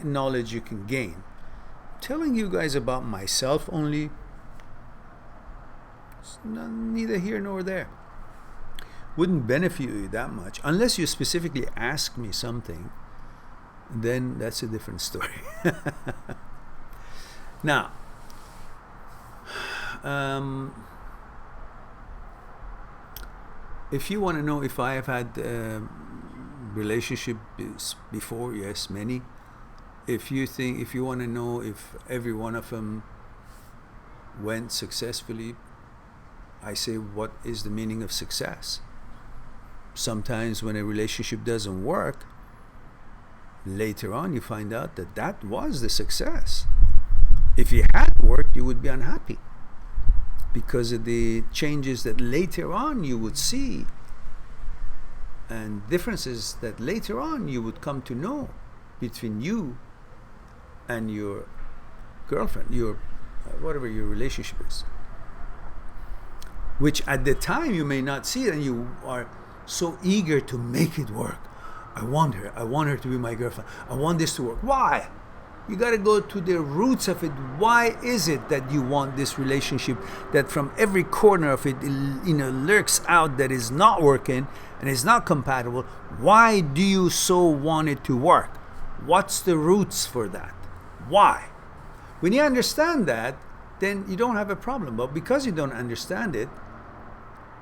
knowledge you can gain. Telling you guys about myself only, it's neither here nor there. Wouldn't benefit you that much unless you specifically ask me something. Then that's a different story. Now, Um, if you want to know if I have had relationships before, yes, many. If you want to know if every one of them went successfully, I say, what is the meaning of success? Sometimes when a relationship doesn't work, later on you find out that that was the success. If it had worked, you would be unhappy because of the changes that later on you would see and differences that later on you would come to know between you and your girlfriend, your whatever your relationship is, which at the time you may not see it, and you are so eager to make it work. I want her to be my girlfriend, I want this to work. Why? You got to go to the roots of it. Why is it that you want this relationship that from every corner of it, lurks out that is not working and is not compatible? Why do you so want it to work? What's the roots for that? Why? When you understand that, then you don't have a problem. But because you don't understand it,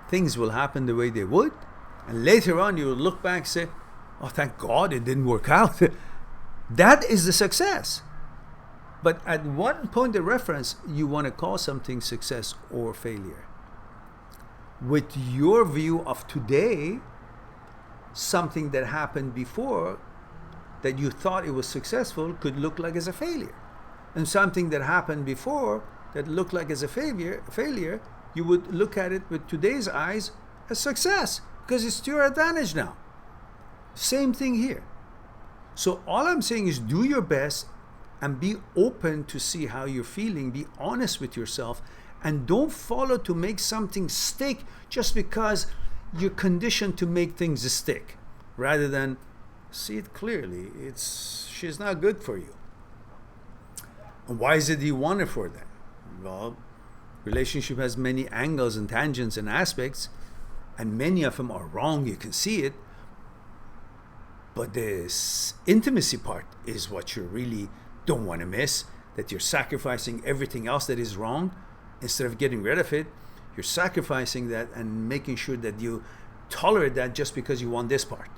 things will happen the way they would. And later on, you will look back and say, oh, thank God it didn't work out. That is the success. But at one point of reference, you want to call something success or failure. With your view of today, something that happened before that you thought it was successful could look like as a failure. And something that happened before that looked like as a failure, you would look at it with today's eyes as success because it's to your advantage now. Same thing here. So all I'm saying is do your best and be open to see how you're feeling. Be honest with yourself and don't follow to make something stick just because you're conditioned to make things stick rather than see it clearly. She's not good for you. And why is it you want her for then? Well, relationship has many angles and tangents and aspects, and many of them are wrong. You can see it. But this intimacy part is what you really don't want to miss, that you're sacrificing everything else that is wrong. Instead of getting rid of it, you're sacrificing that and making sure that you tolerate that just because you want this part.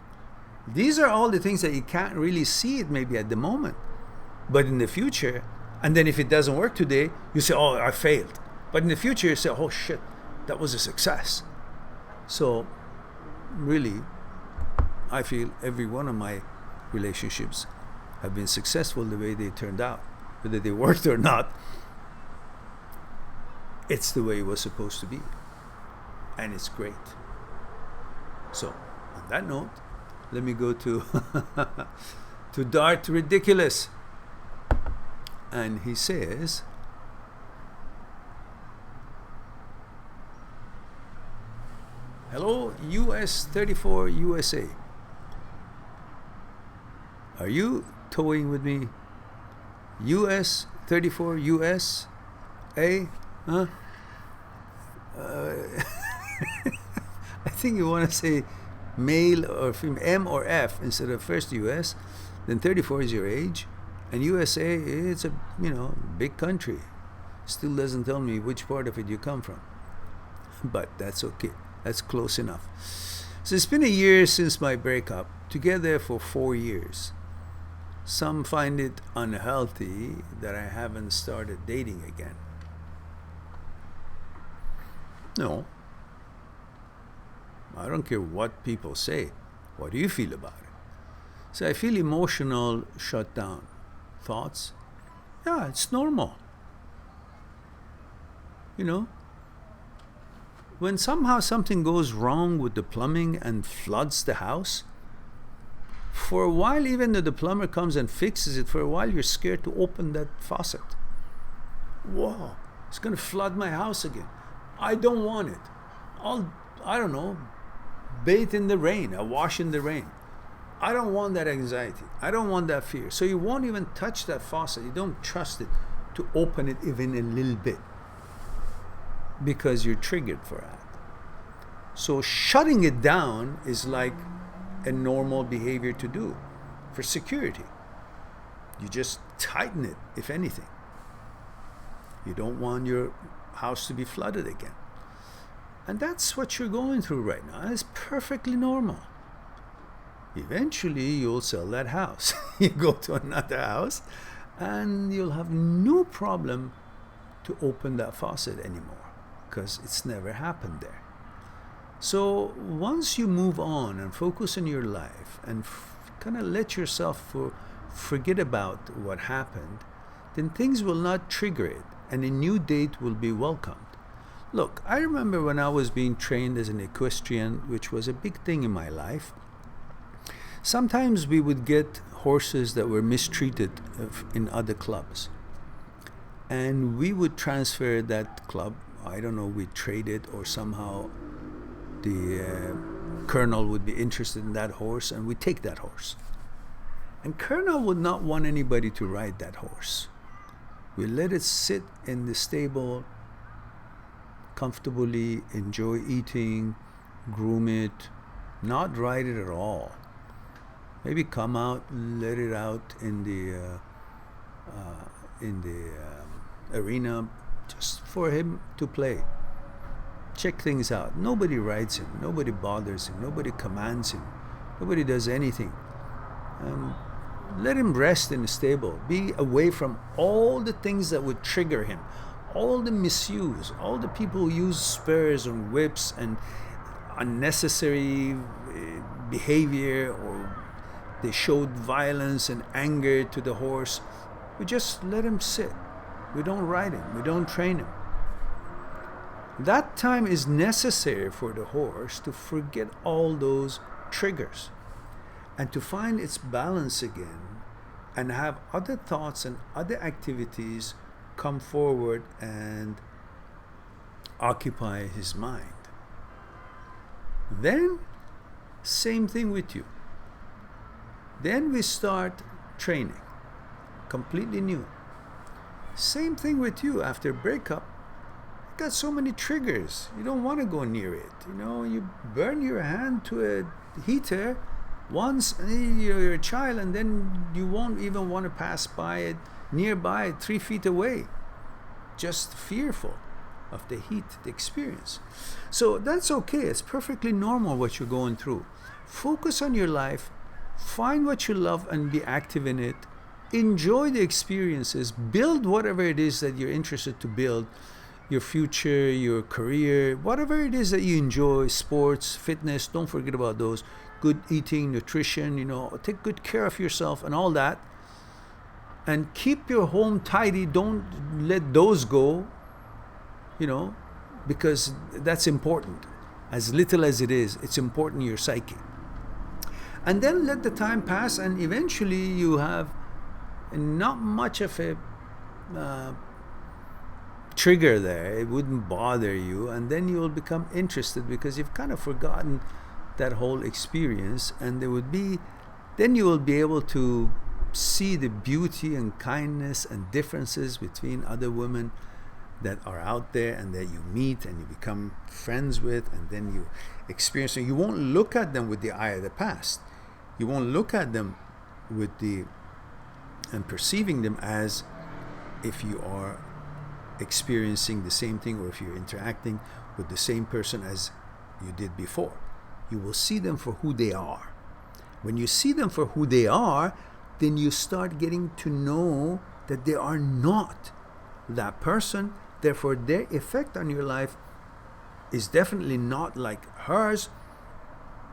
These are all the things that you can't really see it maybe at the moment. But in the future, and then if it doesn't work today, you say, oh, I failed. But in the future, you say, oh, shit, that was a success. So really, I feel every one of my relationships have been successful the way they turned out. Whether they worked or not, it's the way it was supposed to be. And it's great. So, on that note, let me go to to Dart Ridiculous. And he says, hello, US 34 USA. Are you towing with me? US 34 US A? Huh? I think you want to say male or female, M or F instead of first US. Then 34 is your age. And USA, it's a big country. Still doesn't tell me which part of it you come from. But that's okay. That's close enough. So it's been a year since my breakup. Together for 4 years. Some find it unhealthy that I haven't started dating again. No. I don't care what people say. What do you feel about it? So I feel emotional shutdown. Thoughts? Yeah, it's normal. When somehow something goes wrong with the plumbing and floods the house, for a while, even though the plumber comes and fixes it, for a while you're scared to open that faucet. Whoa, it's going to flood my house again. I don't want it. I don't know, bathe in the rain, I'll wash in the rain. I don't want that anxiety. I don't want that fear. So you won't even touch that faucet. You don't trust it to open it even a little bit because you're triggered for that. So shutting it down is like a normal behavior to do for security. You just tighten it, if anything. You don't want your house to be flooded again. And that's what you're going through right now. It's perfectly normal. Eventually, you'll sell that house. You go to another house, and you'll have no problem to open that faucet anymore, because it's never happened there. So once you move on and focus on your life and kind of let yourself forget about what happened, then things will not trigger it, and a new date will be welcomed. Look, I remember when I was being trained as an equestrian, which was a big thing in my life. Sometimes we would get horses that were mistreated in other clubs, and we would transfer that club. I don't know, we'd trade it, or somehow the colonel would be interested in that horse, and we'd take that horse. And colonel would not want anybody to ride that horse. We let it sit in the stable comfortably, enjoy eating, groom it, not ride it at all. Maybe come out, let it out in the arena, just for him to play. Check things out. Nobody rides him. Nobody bothers him. Nobody commands him. Nobody does anything. Let him rest in the stable. Be away from all the things that would trigger him. All the misuse. All the people who use spurs and whips and unnecessary behavior, or they showed violence and anger to the horse. We just let him sit. We don't ride him. We don't train him. That time is necessary for the horse to forget all those triggers and to find its balance again, and have other thoughts and other activities come forward and occupy his mind. Then, same thing with you. Then we start training, completely new. Same thing with you after breakup. You got so many triggers. You don't want to go near it. You burn your hand to a heater once, you're a child, and then you won't even want to pass by it nearby, 3 feet away. Just fearful of the heat, the experience. So that's okay. It's perfectly normal what you're going through. Focus on your life. Find what you love and be active in it. Enjoy the experiences. Build whatever it is that you're interested to build. Your future, your career, whatever it is that you enjoy, sports, fitness, don't forget about those. Good eating, nutrition, take good care of yourself and all that. And keep your home tidy. Don't let those go, because that's important. As little as it is, it's important to your psyche. And then let the time pass, and eventually you have not much of a trigger there. It wouldn't bother you, and then you will become interested because you've kind of forgotten that whole experience, and then you will be able to see the beauty and kindness and differences between other women that are out there and that you meet and you become friends with, and then you experience them. You won't look at them with the eye of the past. You won't look at them and perceiving them as if you are experiencing the same thing, or if you're interacting with the same person as you did before. You will see them for who they are. When you see them for who they are, then you start getting to know that they are not that person. Therefore, their effect on your life is definitely not like hers,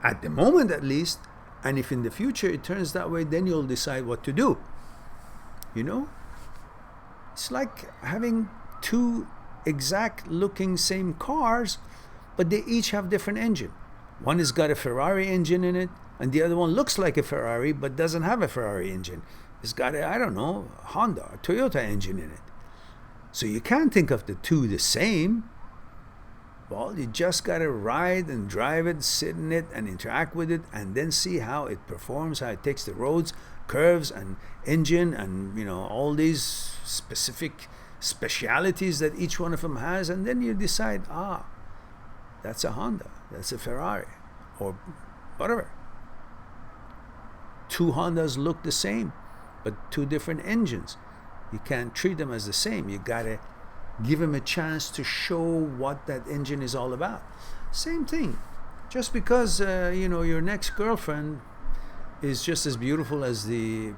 at the moment at least. And if in the future it turns that way, then you'll decide what to do. It's like having 2 exact looking same cars, but they each have different engine. One has got a Ferrari engine in it, and the other one looks like a Ferrari but doesn't have a Ferrari engine. It's got a, Honda or Toyota engine in it. So you can't think of the 2 the same. Well, you just got to ride and drive it, sit in it and interact with it, and then see how it performs, how it takes the roads, curves and engine, and all these specific specialities that each one of them has. And then you decide, that's a Honda, that's a Ferrari, or whatever. 2 Hondas look the same, but 2 different engines. You can't treat them as the same. You gotta Give him a chance to show what that engine is all about. Same thing. Just because your next girlfriend is just as beautiful as the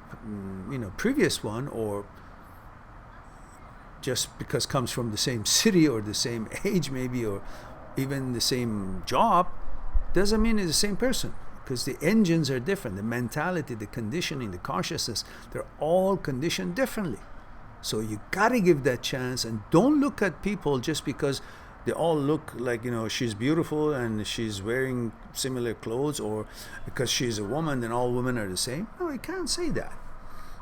previous one, or just because comes from the same city or the same age maybe, or even the same job, doesn't mean it's the same person, because the engines are different. The mentality, the conditioning, the consciousness, they're all conditioned differently. So you gotta give that chance, and don't look at people just because they all look like, she's beautiful and she's wearing similar clothes, or because she's a woman then all women are the same. No, you can't say that.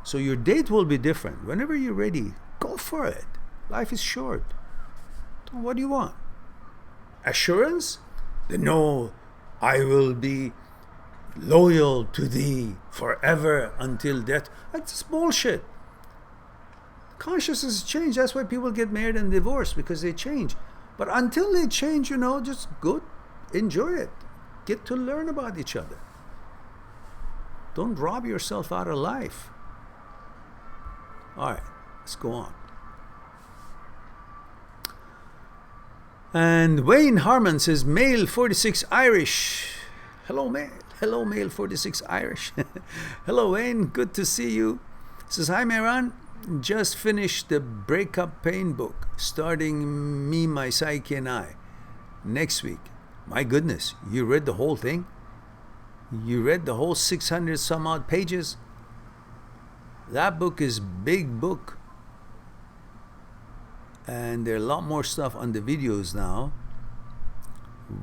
So your date will be different. Whenever you're ready, go for it. Life is short. What do you want? Assurance? No, I will be loyal to thee forever until death. That's bullshit. Consciousness change. That's why people get married and divorced, because they change. But until they change, just go enjoy it. Get to learn about each other. Don't rob yourself out of life. All right, let's go on. And Wayne Harmon says, male 46 Irish. Hello, male 46 Irish. Hello, Wayne. Good to see you. Says, hi, Mehran. Just finished the breakup pain book, starting Me, My Psyche and I, next week. My goodness, you read the whole thing? You read the whole 600 some odd pages? That book is big book. And there are a lot more stuff on the videos now.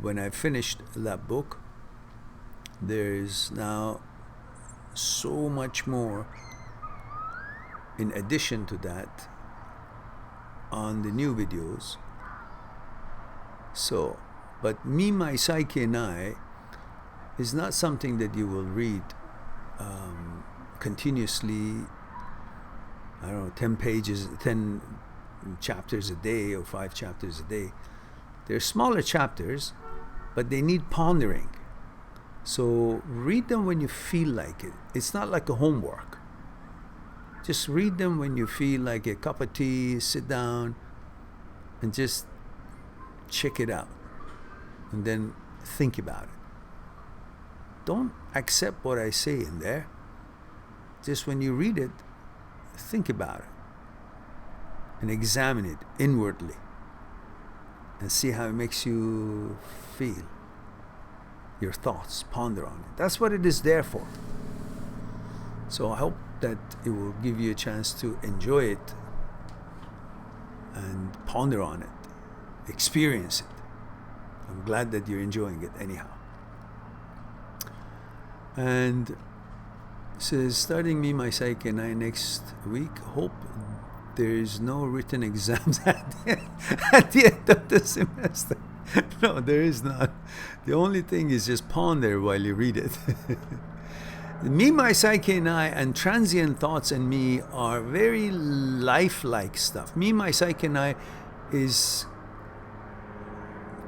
When I finished that book, there's now so much more in addition to that on the new videos. So, but Me, My Psyche and I is not something that you will read continuously, 10 chapters a day or 5 chapters a day. They're smaller chapters, but they need pondering. So read them when you feel like it. It's not like a homework. Just read them when you feel like a cup of tea, sit down and just check it out and then think about it. Don't accept what I say in there. Just when you read it, think about it and examine it inwardly and see how it makes you feel. Your thoughts, ponder on it. That's what it is there for. So I hope that it will give you a chance to enjoy it and ponder on it, experience it. I'm glad that you're enjoying it anyhow. And it says, starting Me, My Psyche and I next week. Hope there's no written exams at the end of the semester. No, there is not. The only thing is just ponder while you read it. Me, My Psyche and I and Transient Thoughts and Me are very lifelike stuff. Me, My Psyche and I is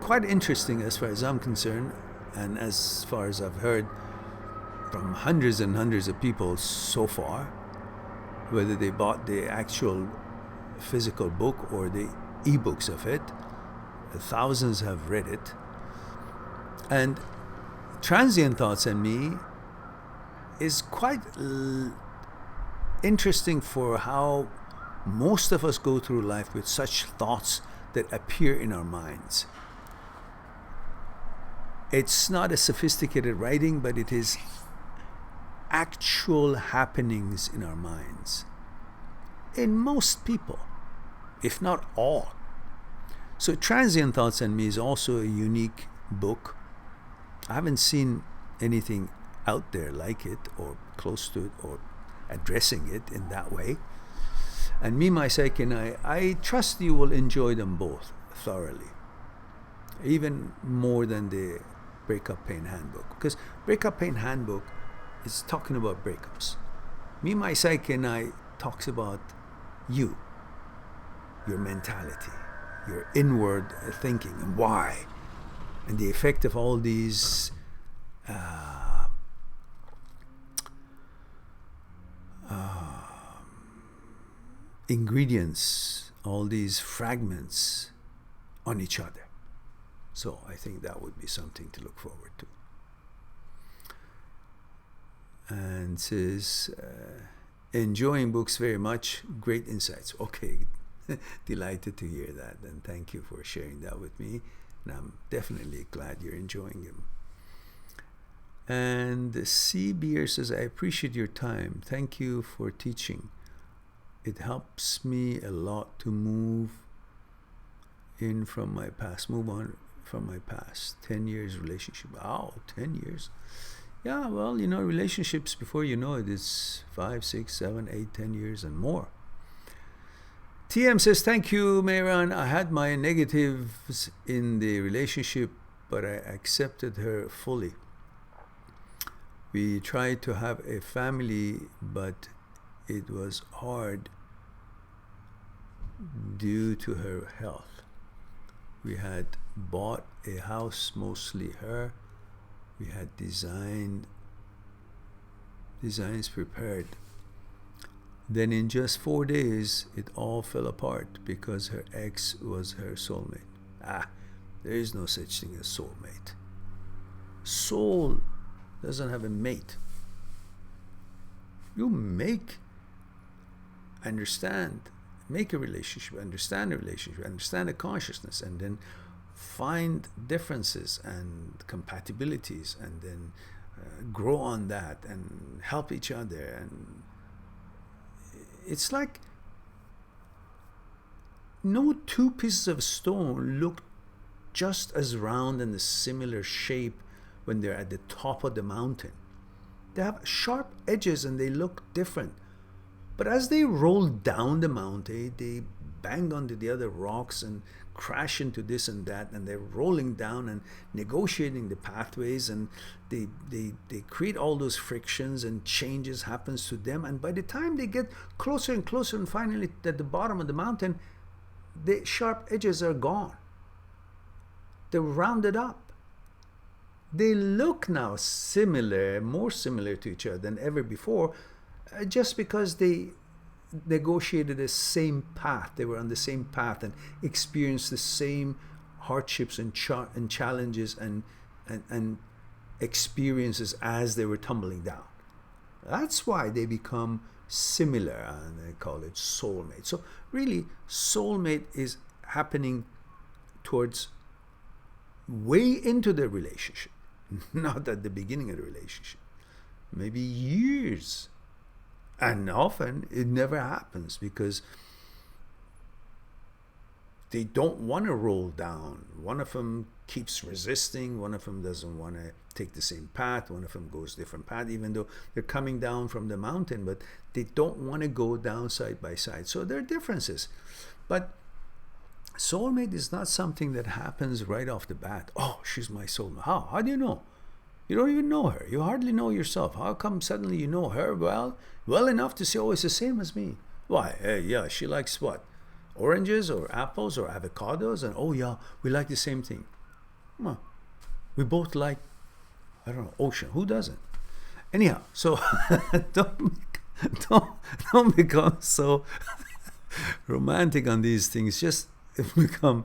quite interesting as far as I'm concerned, and as far as I've heard from hundreds and hundreds of people so far, whether they bought the actual physical book or the ebooks of it. Thousands have read it. And Transient Thoughts and Me is quite interesting for how most of us go through life with such thoughts that appear in our minds. It's not a sophisticated writing, but it is actual happenings in our minds. In most people, if not all. So Transient Thoughts and Me is also a unique book. I haven't seen anything out there like it or close to it or addressing it in that way. And Me, My Psyche and I trust you will enjoy them both thoroughly. Even more than the Breakup Pain Handbook. Because Breakup Pain Handbook is talking about breakups. Me, My Psyche and I talks about you, your mentality, your inward thinking and why, and the effect of all these ingredients all these fragments on each other. So I think that would be something to look forward to. And says, enjoying books very much, great insights. Okay, delighted to hear that, and thank you for sharing that with me, and I'm definitely glad you're enjoying them. And C. Beer says, I appreciate your time. Thank you for teaching. It helps me a lot to move on from my past. 10 years relationship. Wow, 10 years. Yeah, well, relationships, before you know it, it's 5, 6, 7, 8, 10 years and more. TM says, thank you, Mehran. I had my negatives in the relationship, but I accepted her fully. We tried to have a family, but it was hard due to her health. We had bought a house, mostly her. We had designs prepared. Then in just 4 days, it all fell apart because her ex was her soulmate. There is no such thing as soulmate. Soul doesn't have a mate. You make a relationship, understand a consciousness, and then find differences and compatibilities, and then grow on that and help each other. And it's like no two pieces of stone look just as round and a similar shape when they're at the top of the mountain. They have sharp edges and they look different. But as they roll down the mountain, they bang onto the other rocks and crash into this and that, and they're rolling down and negotiating the pathways, and they create all those frictions, and changes happens to them. And by the time they get closer and closer, and finally at the bottom of the mountain, the sharp edges are gone. They're rounded up. They look now similar, more similar to each other than ever before, just because they negotiated the same path. They were on the same path and experienced the same hardships and challenges and experiences as they were tumbling down. That's why they become similar, and they call it soulmate. So really, soulmate is happening towards way into the relationship, not at the beginning of the relationship. Maybe years. And often it never happens because they don't want to roll down. One of them keeps resisting. One of them doesn't want to take the same path. One of them goes different path, even though they're coming down from the mountain, but they don't want to go down side by side. So there are differences. But soulmate is not something that happens right off the bat. Oh, she's my soulmate. How? How do you know? You don't even know her. You hardly know yourself. How come suddenly you know her well enough to say, oh, it's the same as me? Why? Yeah, she likes what? Oranges or apples or avocados? And oh yeah, we like the same thing. Well, we both like, I don't know, ocean. Who doesn't? Anyhow, so don't become so romantic on these things. Just become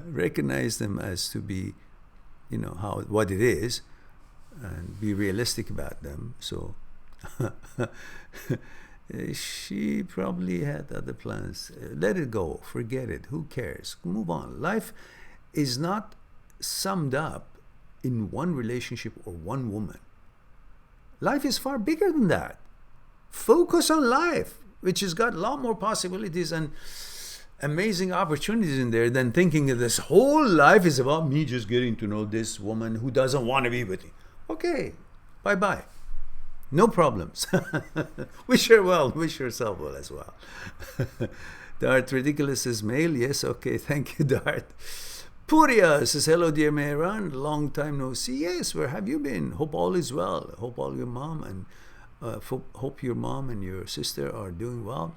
recognize them as to be, what it is, and be realistic about them. So she probably had other plans. Let it go. Forget it. Who cares? Move on. Life is not summed up in one relationship or one woman. Life is far bigger than that. Focus on life, which has got a lot more possibilities and amazing opportunities in there than thinking that this whole life is about me just getting to know this woman who doesn't want to be with me. Okay, bye-bye. No problems. Wish her well. Wish yourself well as well. Dart Ridiculous is male. Yes, okay. Thank you, Dart. Puria says, hello, dear Mehran. Long time no see. Yes, where have you been? Hope all is well. Hope all your mom and hope your mom and your sister are doing well.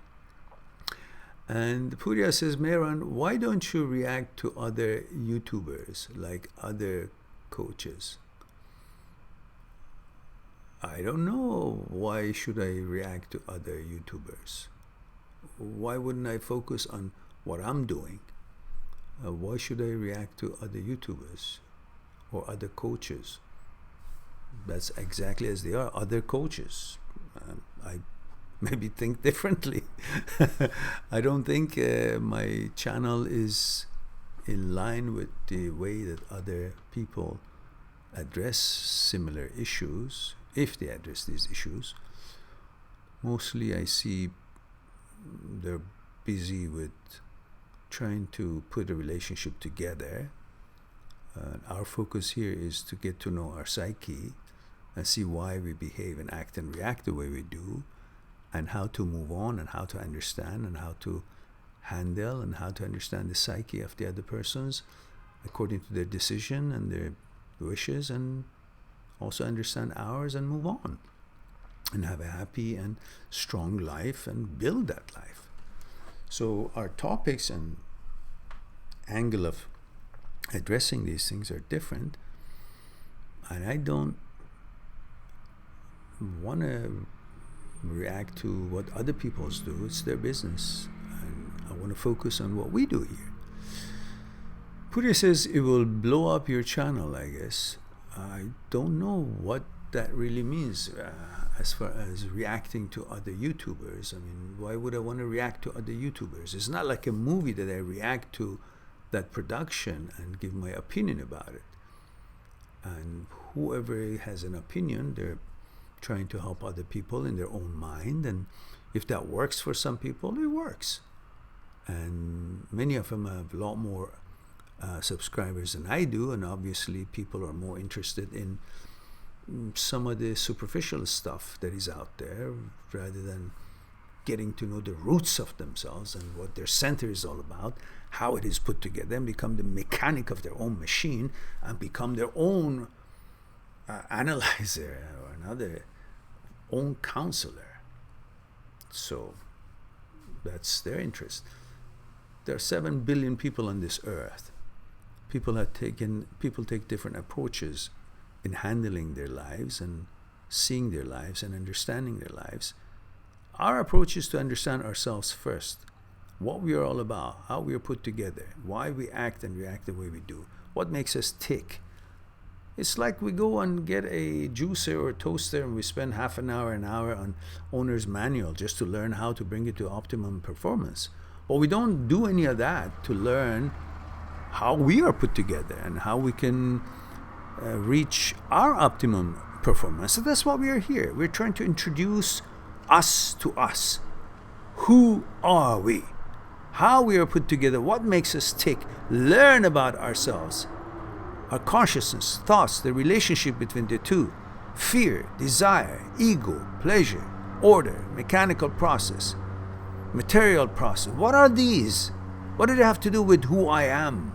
And Puria says, Mehran, why don't you react to other YouTubers, like other coaches? I don't know. Why should I react to other YouTubers? why wouldn't I focus on what I'm doing? Why should I react to other YouTubers or other coaches? That's exactly as they are, other coaches. I maybe think differently. I don't think my channel is in line with the way that other people address similar issues, if they address these issues. Mostly I see they're busy with trying to put a relationship together. Our focus here is to get to know our psyche and see why we behave and act and react the way we do, and how to move on, and how to understand, and how to handle, and how to understand the psyche of the other persons according to their decision and their wishes, and also understand ours and move on and have a happy and strong life and build that life. So our topics and angle of addressing these things are different, and I don't want to react to what other people do. It's their business, and I want to focus on what we do here. Puri says it will blow up your channel, I guess. I don't know what that really means as far as reacting to other YouTubers. I mean, why would I want to react to other YouTubers? It's not like a movie that I react to that production and give my opinion about it. And whoever has an opinion, they're trying to help other people in their own mind, and if that works for some people, it works. And many of them have a lot more subscribers than I do, and obviously people are more interested in some of the superficial stuff that is out there rather than getting to know the roots of themselves and what their center is all about, how it is put together, and become the mechanic of their own machine and become their own analyzer or another own counselor. So that's their interest. There are 7 billion people on this earth. People take different approaches in handling their lives and seeing their lives and understanding their lives. Our approach is to understand ourselves first, what we are all about, how we are put together, why we act and react the way we do, what makes us tick. It's like we go and get a juicer or toaster and we spend half an hour on owner's manual just to learn how to bring it to optimum performance. But we don't do any of that to learn how we are put together and how we can reach our optimum performance. So that's why we are here. We're trying to introduce us to us. Who are we? How we are put together, what makes us tick, learn about ourselves, our consciousness, thoughts, the relationship between the two, fear, desire, ego, pleasure, order, mechanical process, material process. What are these? What do they have to do with who I am?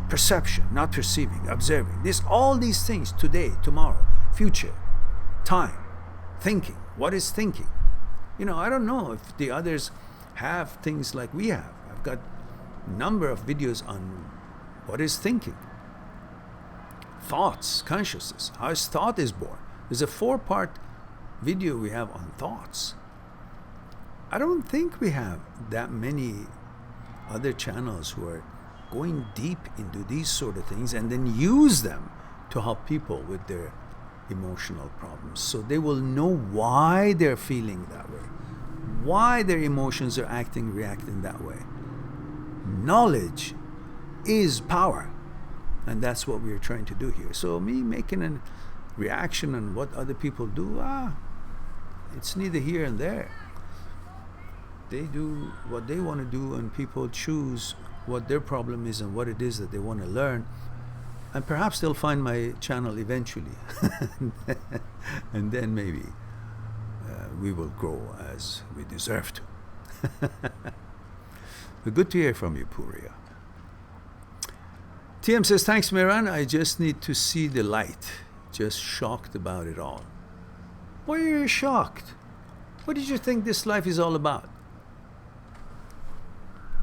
Perception, not perceiving, observing. All these things, today, tomorrow, future, time, thinking. What is thinking? I don't know if the others have things like we have. I've got a number of videos on what is thinking, thoughts, consciousness, how thought is born. There's a 4-part video we have on thoughts. I don't think we have that many other channels who are going deep into these sort of things and then use them to help people with their emotional problems, so they will know why they're feeling that way, why their emotions are reacting that way. Knowledge is power, and that's what we're trying to do here. So me making a reaction on what other people do, it's neither here and there. They do what they want to do, and people choose what their problem is and what it is that they want to learn, and perhaps they'll find my channel eventually and then maybe we will grow as we deserve to. But good to hear from you, Puria. TM says, thanks, Mehran. I just need to see the light. Just shocked about it all. Why are you shocked? What did you think this life is all about?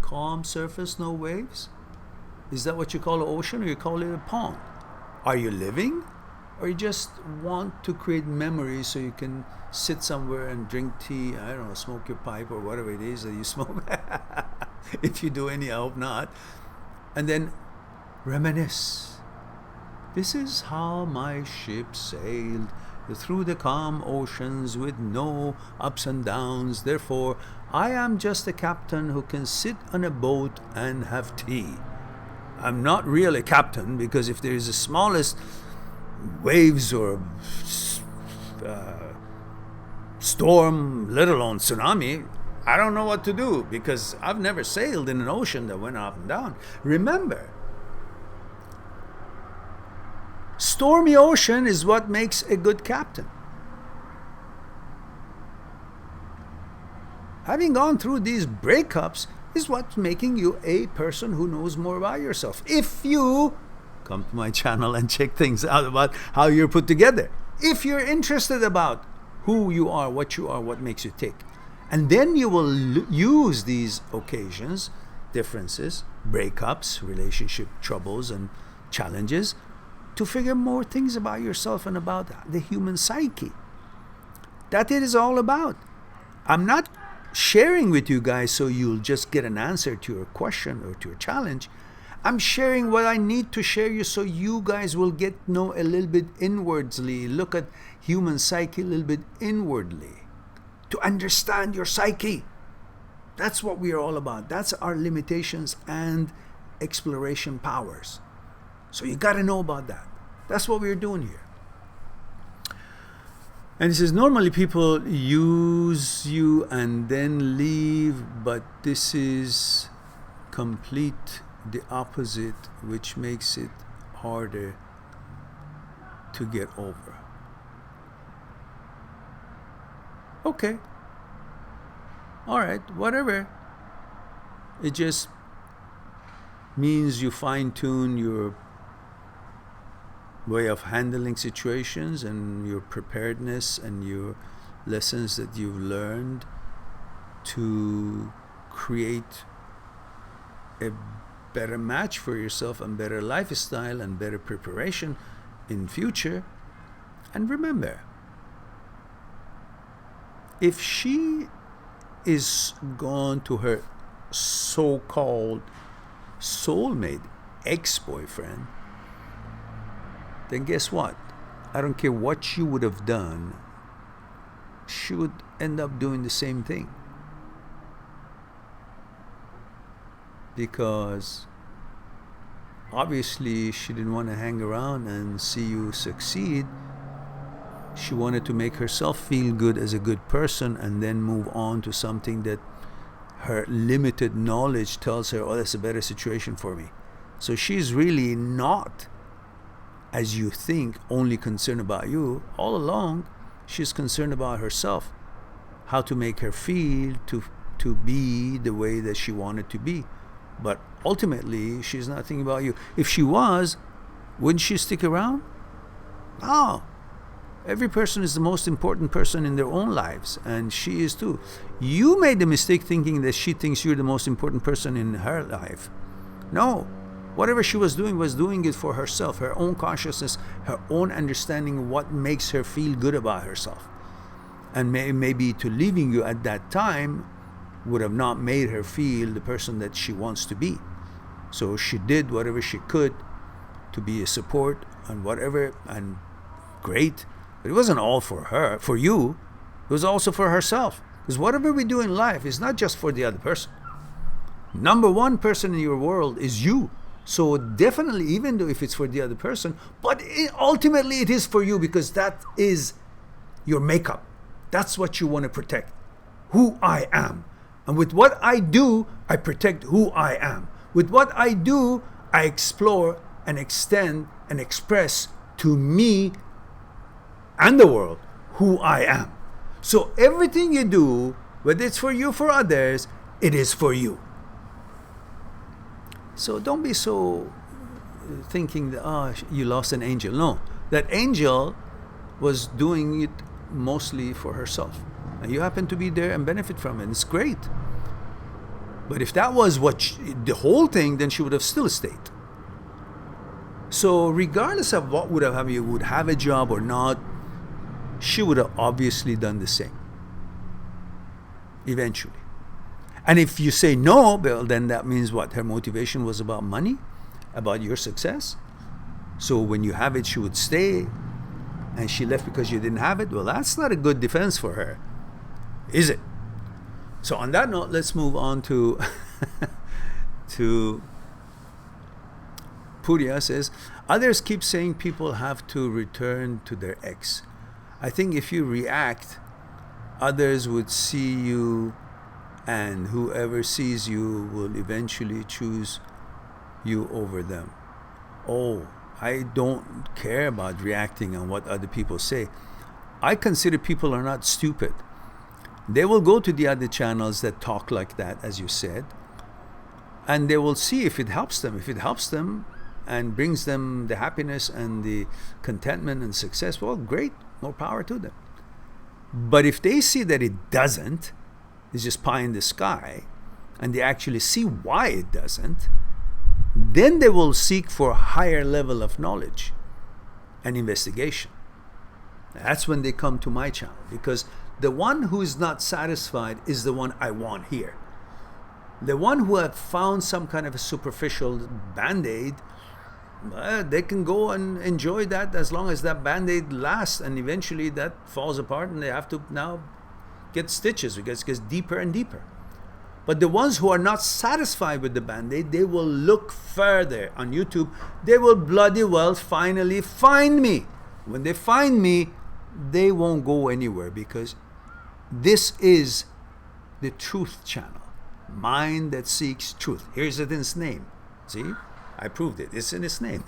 Calm surface, no waves? Is that what you call an ocean, or you call it a pond? Are you living, or you just want to create memories so you can sit somewhere and drink tea, I don't know, smoke your pipe or whatever it is that you smoke. If you do any, I hope not. And then reminisce. This is how my ship sailed through the calm oceans with no ups and downs. Therefore, I am just a captain who can sit on a boat and have tea. I'm not really a captain, because if there is the smallest waves or storm, let alone tsunami, I don't know what to do, because I've never sailed in an ocean that went up and down. Remember, stormy ocean is what makes a good captain. Having gone through these breakups is what's making you a person who knows more about yourself. If you come to my channel and check things out about how you're put together, if you're interested about who you are, what makes you tick, and then you will use these occasions, differences, breakups, relationship troubles and challenges, to figure more things about yourself and about the human psyche. That it is all about. I'm not sharing with you guys so you'll just get an answer to your question or to your challenge. I'm sharing what I need to share you so you guys will get to know a little bit inwardly, look at human psyche a little bit inwardly, to understand your psyche. That's what we are all about. That's our limitations and exploration powers. So you got to know about that. That's what we're doing here. And he says, normally people use you and then leave, but this is complete the opposite, which makes it harder to get over. Okay. All right, whatever. It just means you fine-tune your way of handling situations and your preparedness and your lessons that you've learned to create a better match for yourself and better lifestyle and better preparation in future. And remember, if she is gone to her so-called soulmate ex-boyfriend, then guess what? I don't care what she would have done, she would end up doing the same thing. Because obviously she didn't want to hang around and see you succeed. She wanted to make herself feel good as a good person and then move on to something that her limited knowledge tells her, oh, that's a better situation for me. So she's really not, as you think, only concerned about you. All along, she's concerned about herself, how to make her feel to be the way that she wanted to be. But ultimately, she's not thinking about you. If she was, wouldn't she stick around? No. Every person is the most important person in their own lives, and she is too. You made the mistake thinking that she thinks you're the most important person in her life. No. Whatever she was doing it for herself, her own consciousness, her own understanding of what makes her feel good about herself. And maybe to leaving you at that time would have not made her feel the person that she wants to be. So she did whatever she could to be a support and whatever, and great. But it wasn't all for her, for you. It was also for herself. Because whatever we do in life is not just for the other person. Number one person in your world is you. So definitely, even though if it's for the other person, but ultimately it is for you, because that is your makeup. That's what you want to protect. Who I am. And with what I do, I protect who I am. With what I do, I explore and extend and express to me and the world who I am. So everything you do, whether it's for you or for others, it is for you. So don't be so thinking that, oh, you lost an angel. No, that angel was doing it mostly for herself. And you happen to be there and benefit from it. It's great. But if that was the whole thing, then she would have still stayed. So regardless of what would have happened, you would have a job or not, she would have obviously done the same eventually. And if you say no, well, then that means what? Her motivation was about money, about your success. So when you have it, she would stay, and she left because you didn't have it. Well, that's not a good defense for her, is it? So on that note, let's move on to to Purya says, others keep saying people have to return to their ex. I think if you react, others would see you, and whoever sees you will eventually choose you over them. Oh, I don't care about reacting on what other people say. I consider people are not stupid. They will go to the other channels that talk like that, as you said, and they will see if it helps them. If it helps them and brings them the happiness and the contentment and success, well, great, more power to them. But if they see that it doesn't, it's just pie in the sky, and they actually see why it doesn't, then they will seek for a higher level of knowledge and investigation. That's when they come to my channel, because the one who is not satisfied is the one I want here. The one who have found some kind of a superficial band-aid, they can go and enjoy that as long as that band-aid lasts, and eventually that falls apart and they have to now get stitches because it gets deeper and deeper. But the ones who are not satisfied with the band-aid, they will look further on YouTube. They will bloody well finally find me. When they find me, they won't go anywhere, because this is the truth channel. Mind that seeks truth. Here's it in its name. See? I proved it. It's in its name.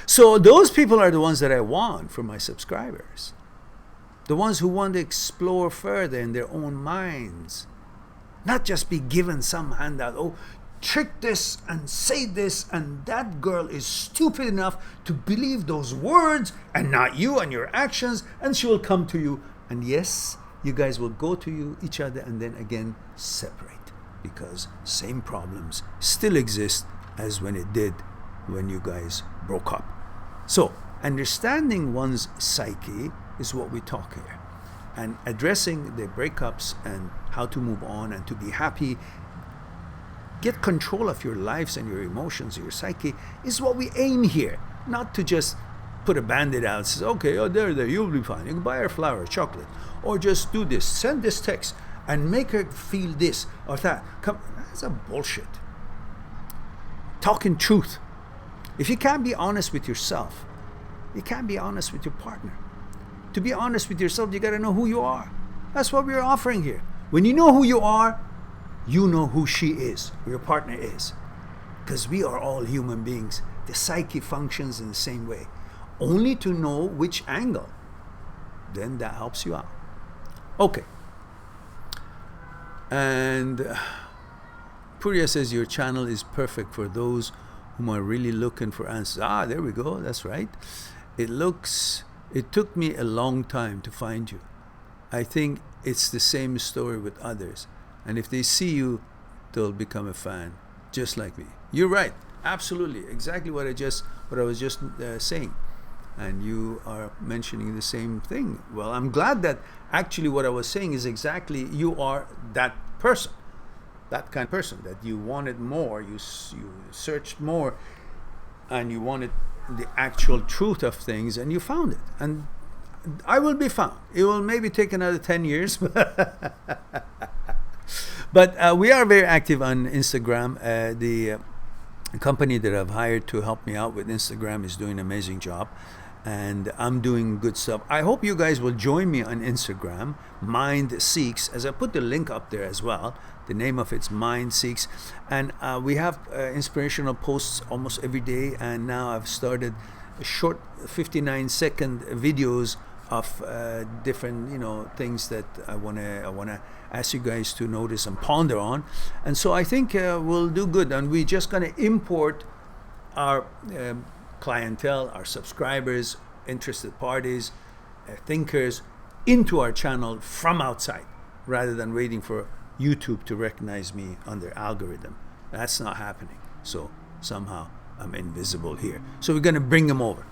So those people are the ones that I want for my subscribers. The ones who want to explore further in their own minds. Not just be given some handout. Oh, trick this and say this, and that girl is stupid enough to believe those words and not you and your actions, and she will come to you. And yes, you guys will go to each other and then again separate, because same problems still exist as when it did when you guys broke up. So understanding one's psyche is what we talk here, and addressing the breakups and how to move on and to be happy, get control of your lives and your emotions, your psyche, is what we aim here. Not to just put a band-aid out and say, okay, oh, there, you'll be fine. You can buy her flowers, chocolate, or just do this, send this text, and make her feel this or that. Come, that's a bullshit. Talking truth. If you can't be honest with yourself, you can't be honest with your partner. To be honest with yourself, you got to know who you are. That's what we're offering here. When you know who you are, you know who she is, who your partner is. Because we are all human beings. The psyche functions in the same way. Only to know which angle. Then that helps you out. Okay. And Purya says your channel is perfect for those whom are really looking for answers. Ah, there we go. That's right. It took me a long time to find you. I think it's the same story with others. And if they see you, they'll become a fan, just like me. You're right. Absolutely. Exactly what I was just saying. And you are mentioning the same thing. Well, I'm glad that actually what I was saying is exactly, you are that person, that kind of person, that you wanted more, you searched more, and you wanted the actual truth of things, and you found it. And I will be found. It will maybe take another 10 years. But we are very active on Instagram. The company that I've hired to help me out with Instagram is doing an amazing job, and I'm doing good stuff. I hope you guys will join me on Instagram, Mind Seeks, as I put the link up there as well. The name of it's Mind Seeks, and we have inspirational posts almost every day, and now I've started short 59-second videos of different things that I wanna ask you guys to notice and ponder on. And so I think we'll do good, and we're just gonna import our clientele, our subscribers, interested parties, thinkers into our channel from outside, rather than waiting for YouTube to recognize me on their algorithm. That's not happening. So somehow I'm invisible here. So we're going to bring them over.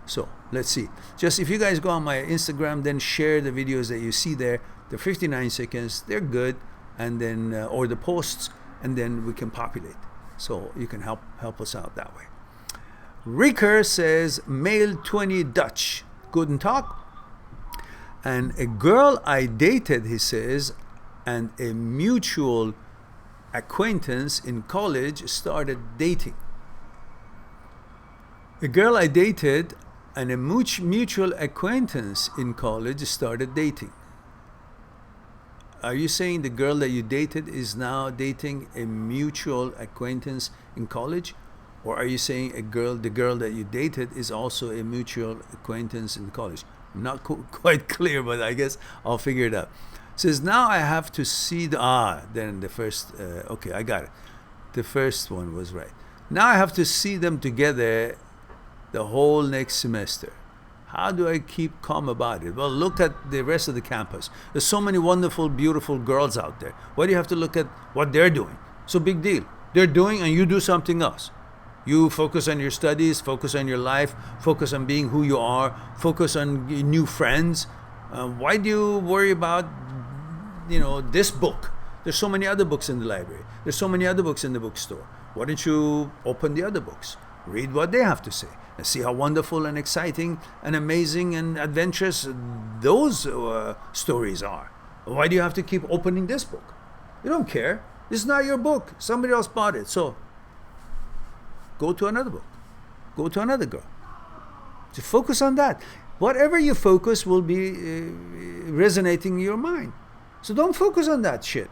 So let's see. Just if you guys go on my Instagram, then share the videos that you see there. They're 59 seconds. They're good. And then, or the posts, and then we can populate. So you can help us out that way. Ricker says, male 20 Dutch. Guten Tag. And a girl I dated, he says, and a mutual acquaintance in college started dating. A girl I dated and a mutual acquaintance in college started dating. Are you saying the girl that you dated is now dating a mutual acquaintance in college? Or are you saying the girl that you dated is also a mutual acquaintance in college? I'm not quite clear, but I guess I'll figure it out. It says, now I have to see then the first, okay, I got it. The first one was right. Now I have to see them together the whole next semester. How do I keep calm about it? Well, look at the rest of the campus. There's so many wonderful, beautiful girls out there. Why do you have to look at what they're doing? So big deal. They're doing and you do something else. You focus on your studies, focus on your life, focus on being who you are, focus on new friends. Why do you worry about, this book? There's so many other books in the library. There's so many other books in the bookstore. Why don't you open the other books? Read what they have to say and see how wonderful and exciting and amazing and adventurous those stories are. Why do you have to keep opening this book? You don't care. This is not your book. Somebody else bought it. So go to another book. Go to another girl. So focus on that. Whatever you focus will be resonating in your mind. So don't focus on that shit.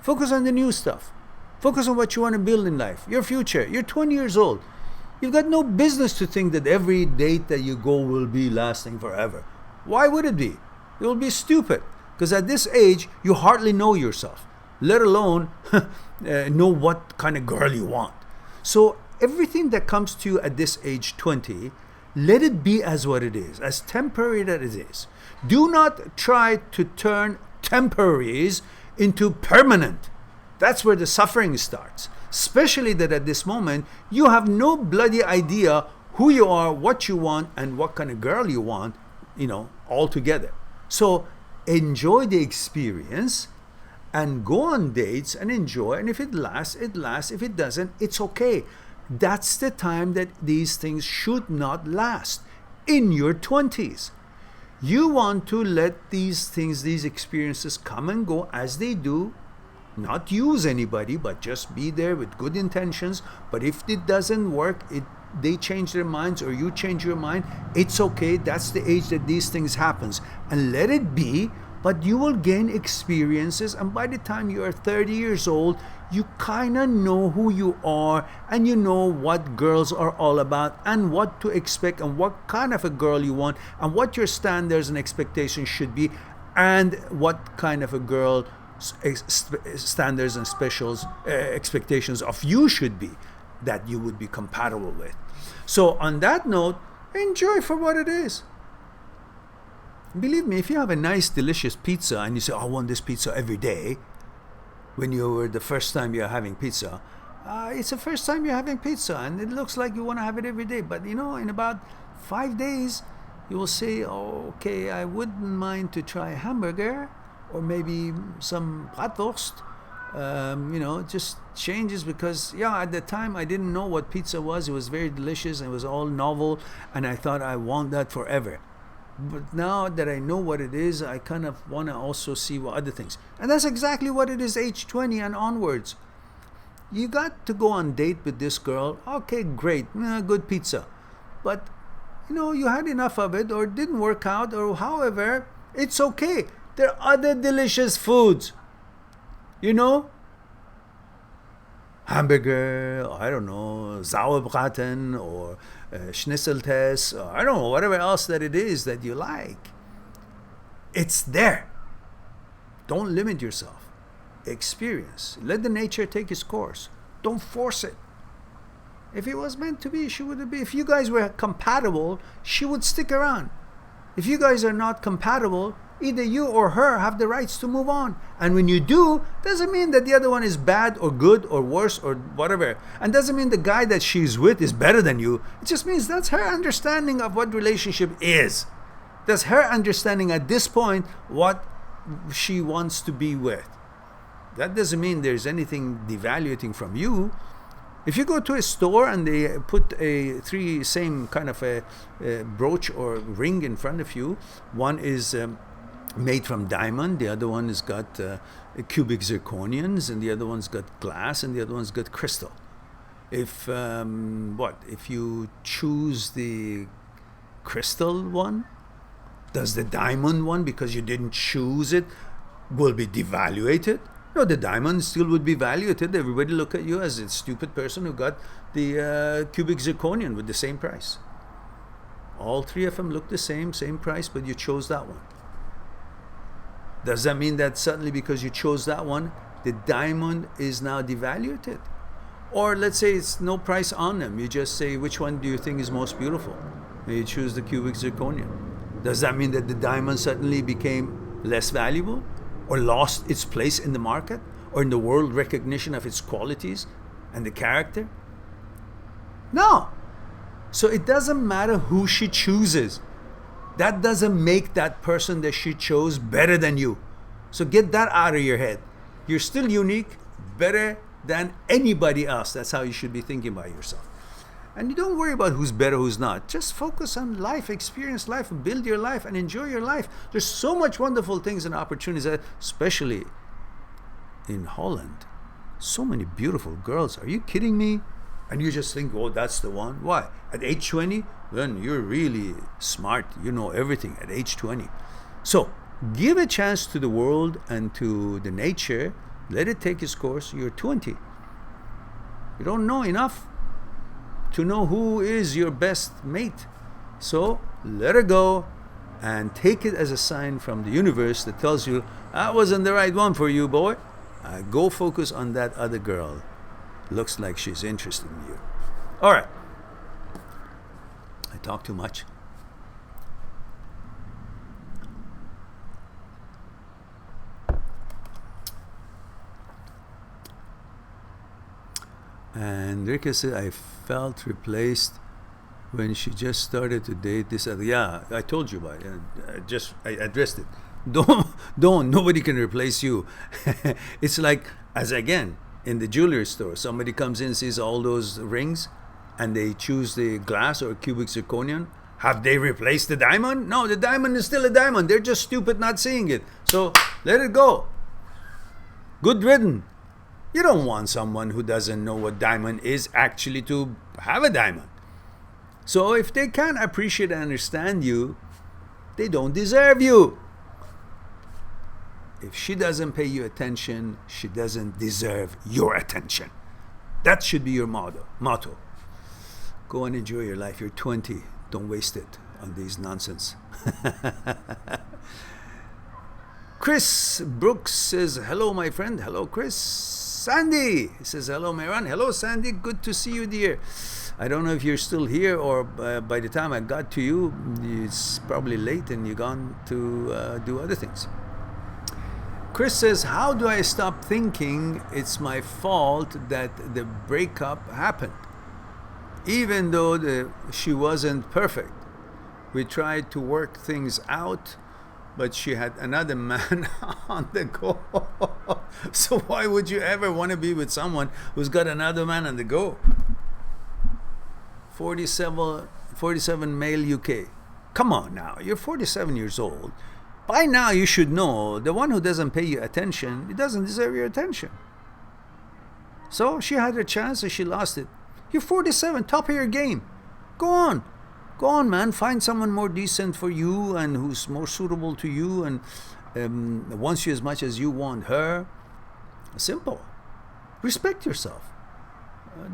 Focus on the new stuff. Focus on what you want to build in life. Your future. You're 20 years old. You've got no business to think that every date that you go will be lasting forever. Why would it be? It will be stupid. Because at this age, you hardly know yourself, let alone know what kind of girl you want. So everything that comes to you at this age 20, let it be as what it is, as temporary that it is. Do not try to turn temporaries into permanent. That's where the suffering starts. Especially that at this moment, you have no bloody idea who you are, what you want, and what kind of girl you want, all together. So enjoy the experience and go on dates and enjoy. And if it lasts, it lasts. If it doesn't, it's okay. That's the time that these things should not last. In your 20s. You want to let these things, these experiences come and go as they do. Not use anybody, but just be there with good intentions. But if it doesn't work, they change their minds or you change your mind, it's okay. That's the age that these things happens. And let it be, but you will gain experiences. And by the time you are 30 years old, you kind of know who you are and you know what girls are all about and what to expect and what kind of a girl you want and what your standards and expectations should be and what kind of a girl standards and specials expectations of you should be that you would be compatible with. So on that note, enjoy for what it is. Believe me, if you have a nice delicious pizza and you say, I want this pizza every day, when you were the first time you're having pizza, it's the first time you're having pizza and it looks like you want to have it every day, but in about 5 days you will say, okay, I wouldn't mind to try a hamburger or maybe some bratwurst. Just changes because at the time I didn't know what pizza was. It was very delicious and it was all novel and I thought I want that forever. But now that I know what it is, I kind of want to also see what other things. And that's exactly what it is, age 20 and onwards. You got to go on date with this girl. Okay, great, good pizza. But, you had enough of it or it didn't work out or however, it's okay. There are other delicious foods. Hamburger, I don't know, Sauerbraten or Schnitzeltes, or I don't know, whatever else that it is that you like. It's there. Don't limit yourself. Experience. Let the nature take its course. Don't force it. If it was meant to be, she would be. If you guys were compatible, she would stick around. If you guys are not compatible, Either you or her have the rights to move on. And when you do, doesn't mean that the other one is bad or good or worse or whatever. And doesn't mean the guy that she's with is better than you. It just means that's her understanding of what relationship is. That's her understanding at this point what she wants to be with. That doesn't mean there's anything devaluating from you. If you go to a store and they put three same kind of a brooch or ring in front of you, one is made from diamond, the other one has got cubic zirconians, and the other one's got glass, and the other one's got crystal. If you choose the crystal one, does the diamond one, because you didn't choose it, will be devaluated? No, the diamond still would be valued. Everybody look at you as a stupid person who got the cubic zirconian with the same price. All three of them look the same price, but you chose that one. Does that mean that suddenly because you chose that one, the diamond is now devalued? Or let's say it's no price on them. You just say, which one do you think is most beautiful? And you choose the cubic zirconian. Does that mean that the diamond suddenly became less valuable? Or lost its place in the market, or in the world recognition of its qualities and the character? No. So it doesn't matter who she chooses. That doesn't make that person that she chose better than you. So get that out of your head. You're still unique, better than anybody else. That's how you should be thinking about yourself. And you don't worry about who's better, who's not. Just focus on life, experience life, build your life, and enjoy your life. There's so much wonderful things and opportunities, especially in Holland. So many beautiful girls. Are you kidding me? And you just think, oh, that's the one. Why? At age 20? Then you're really smart. You know everything at age 20. So give a chance to the world and to the nature. Let it take its course. You're 20. You don't know enough to know who is your best mate. So let her go and take it as a sign from the universe that tells you, that wasn't the right one for you, boy. Go focus on that other girl. Looks like she's interested in you. All right. I talk too much. And Rika said, I felt replaced when she just started to date this other. Yeah, I told you about it. I addressed it. Don't. Nobody can replace you. It's like, as again, in the jewelry store, somebody comes in, sees all those rings, and they choose the glass or cubic zirconian. Have they replaced the diamond? No, the diamond is still a diamond. They're just stupid not seeing it. So let it go. Good ridden. You don't want someone who doesn't know what diamond is actually to have a diamond. So if they can't appreciate and understand you, they don't deserve you. If she doesn't pay you attention, she doesn't deserve your attention. That should be your motto. Go and enjoy your life. You're 20. Don't waste it on these nonsense. Chris Brooks says, hello, my friend. Hello, Chris. Sandy says, hello, Mehran. Hello, Sandy. Good to see you, dear. I don't know if you're still here or by the time I got to you, it's probably late and you're gone to do other things. Chris says, how do I stop thinking it's my fault that the breakup happened? Even though she wasn't perfect. We tried to work things out, but she had another man on the go. So why would you ever want to be with someone who's got another man on the go? 47 male UK. Come on now, you're 47 years old. By now you should know the one who doesn't pay you attention, it doesn't deserve your attention. So she had her chance and she lost it. You're 47, top of your game. Go on, man. Find someone more decent for you and who's more suitable to you and wants you as much as you want her. Simple. Respect yourself.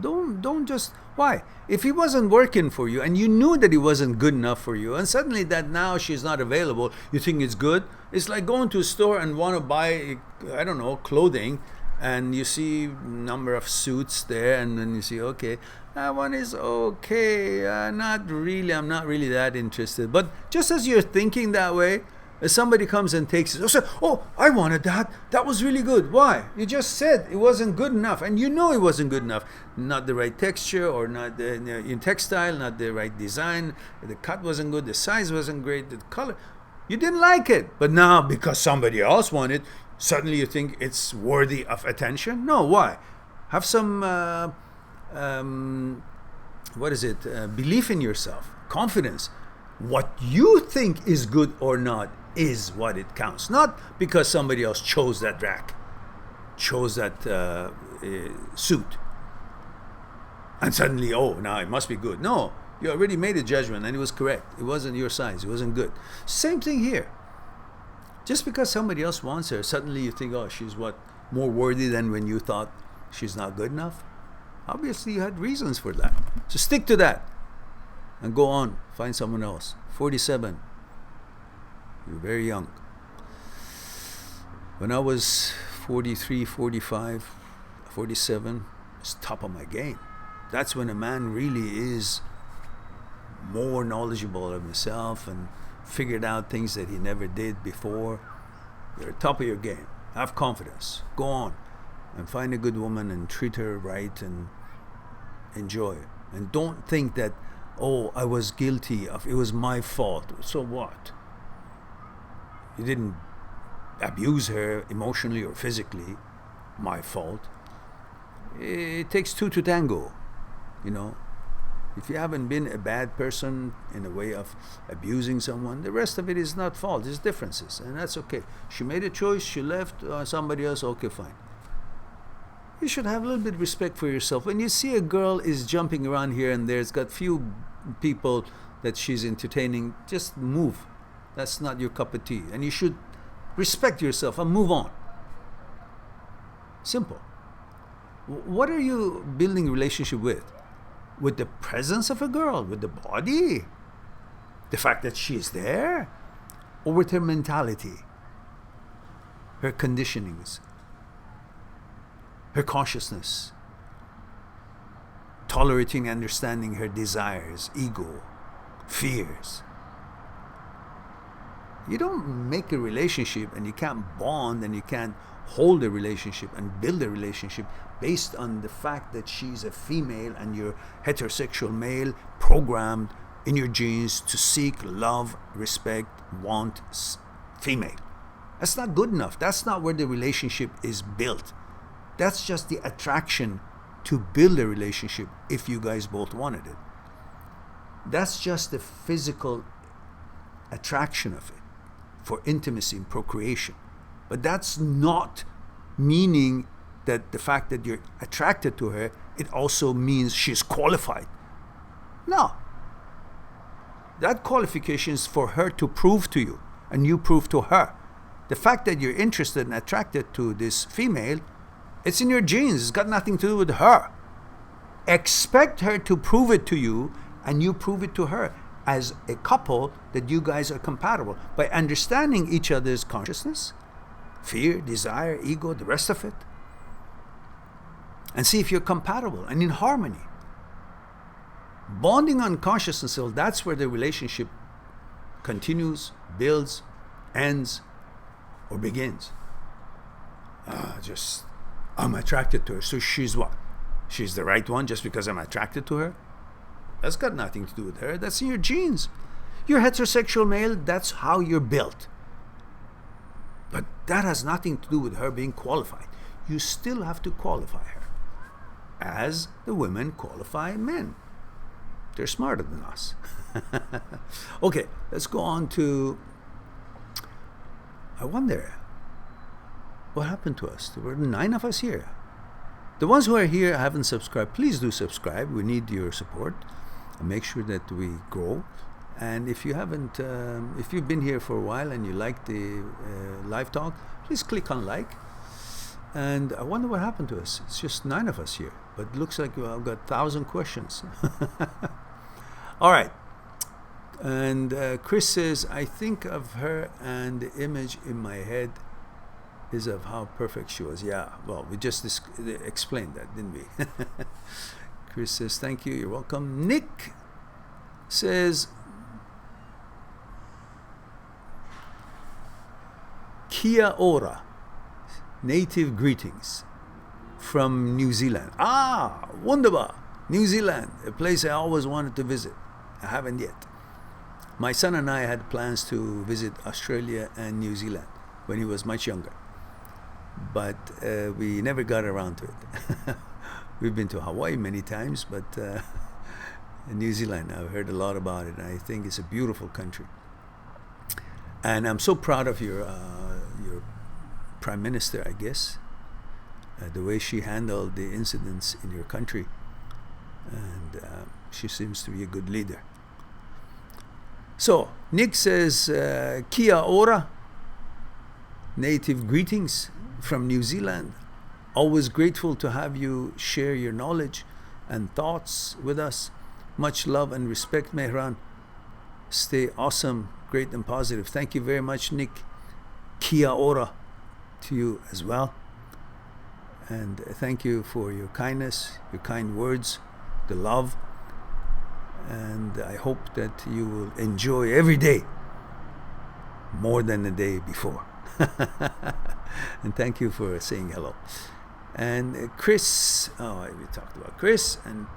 Don't just... Why? If he wasn't working for you and you knew that he wasn't good enough for you and suddenly that now she's not available, you think it's good? It's like going to a store and want to buy, I don't know, clothing, and you see number of suits there and then you see, okay, that one is okay, I'm not really that interested. But just as you're thinking that way, If somebody comes and takes it, oh, I wanted that. That was really good. Why? You just said it wasn't good enough, and you know it wasn't good enough. Not the right texture, or not in textile, not the right design. The cut wasn't good. The size wasn't great. The color, you didn't like it. But now, because somebody else wanted, suddenly you think it's worthy of attention. No, why? Have some belief in yourself, confidence. What you think is good or not is what it counts. Not because somebody else chose that rack, chose that suit, and suddenly, oh, now it must be good. No, you already made a judgment and it was correct. It wasn't your size. It wasn't good. Same thing here. Just because somebody else wants her, suddenly you think, oh, she's more worthy than when you thought she's not good enough. Obviously, you had reasons for that. So stick to that and go on. Find someone else. 47. You're very young. When I was 43, 45, 47, it's top of my game. That's when a man really is more knowledgeable of himself and figured out things that he never did before. You're at top of your game. Have confidence. Go on and find a good woman and treat her right and enjoy. And don't think that, oh, I was guilty of, it was my fault. So what? You didn't abuse her emotionally or physically. My fault. It takes two to tango, you know. If you haven't been a bad person in a way of abusing someone, the rest of it is not fault, it's differences, and that's okay. She made a choice, she left, somebody else, okay, fine. You should have a little bit of respect for yourself. When you see a girl is jumping around here and there, it's got few people that she's entertaining, just move. That's not your cup of tea. And you should respect yourself and move on. Simple. What are you building a relationship with? With the presence of a girl, with the body, the fact that she is there, or with her mentality, her conditionings, her consciousness, tolerating, understanding her desires, ego, fears. You don't make a relationship and you can't bond and you can't hold a relationship and build a relationship based on the fact that she's a female and you're heterosexual male, programmed in your genes to seek love, respect, want female. That's not good enough. That's not where the relationship is built. That's just the attraction to build a relationship if you guys both wanted it. That's just the physical attraction of it for intimacy and procreation. But that's not meaning that the fact that you're attracted to her, it also means she's qualified. No. That qualification is for her to prove to you, and you prove to her. The fact that you're interested and attracted to this female, it's in your genes. It's got nothing to do with her. Expect her to prove it to you, and you prove it to her as a couple that you guys are compatible by understanding each other's consciousness, fear, desire, ego, the rest of it, and see if you're compatible and in harmony. Bonding on consciousness, so that's where the relationship continues, builds, ends, or begins. I'm attracted to her, so she's what? She's the right one just because I'm attracted to her? That's got nothing to do with her. That's in your genes. You're heterosexual male, that's how you're built. But that has nothing to do with her being qualified. You still have to qualify her, as the women qualify men. They're smarter than us. Okay, let's go on to, I wonder, what happened to us? There were 9 of us here. The ones who are here haven't subscribed, please do subscribe. We need your support. And make sure that we grow. And if you haven't, if you've been here for a while and you like the live talk, please click on like. And I wonder what happened to us. It's just 9 of us here, but it looks like I've got 1,000 questions. All right. And Chris says, I think of her and the image in my head is of how perfect she was. Yeah, well, we just explained that, didn't we? Chris says, thank you, you're welcome. Nick says, Kia ora, native greetings from New Zealand. Ah, wunderbar. New Zealand, a place I always wanted to visit. I haven't yet. My son and I had plans to visit Australia and New Zealand when he was much younger, but we never got around to it. We've been to Hawaii many times, but New Zealand, I've heard a lot about it. I think it's a beautiful country. And I'm so proud of your Prime Minister, I guess, the way she handled the incidents in your country. And she seems to be a good leader. So, Nick says, Kia ora, native greetings from New Zealand. Always grateful to have you share your knowledge and thoughts with us. Much love and respect, Mehran. Stay awesome, great and positive. Thank you very much, Nick. Kia ora to you as well. And thank you for your kindness, your kind words, the love. And I hope that you will enjoy every day more than the day before. And thank you for saying hello. And Chris, we talked about Chris. And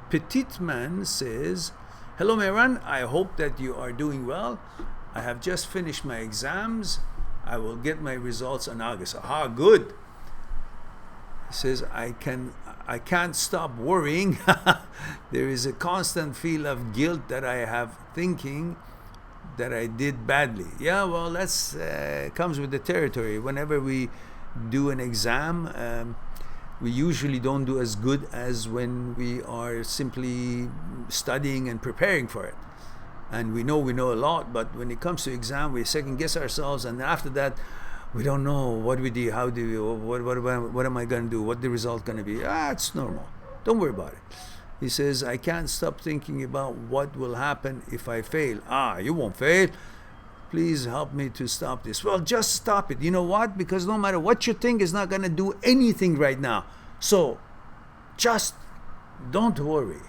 Petit Man says, hello Mehran, I hope that you are doing well. I have just finished my exams. I will get my results in August. Aha, good. He says, I can't stop worrying. There is a constant feel of guilt that I have, thinking that I did badly. Yeah, well, that's comes with the territory. Whenever we do an exam, we usually don't do as good as when we are simply studying and preparing for it. And we know a lot, but when it comes to exam, we second guess ourselves, and after that, we don't know what we do, how do we, what am I going to do, what the result going to be. It's normal. Don't worry about it. He says, I can't stop thinking about what will happen if I fail. You won't fail. Please help me to stop this. Well, just stop it. You know what? Because no matter what you think, it's not going to do anything right now. So, just don't worry.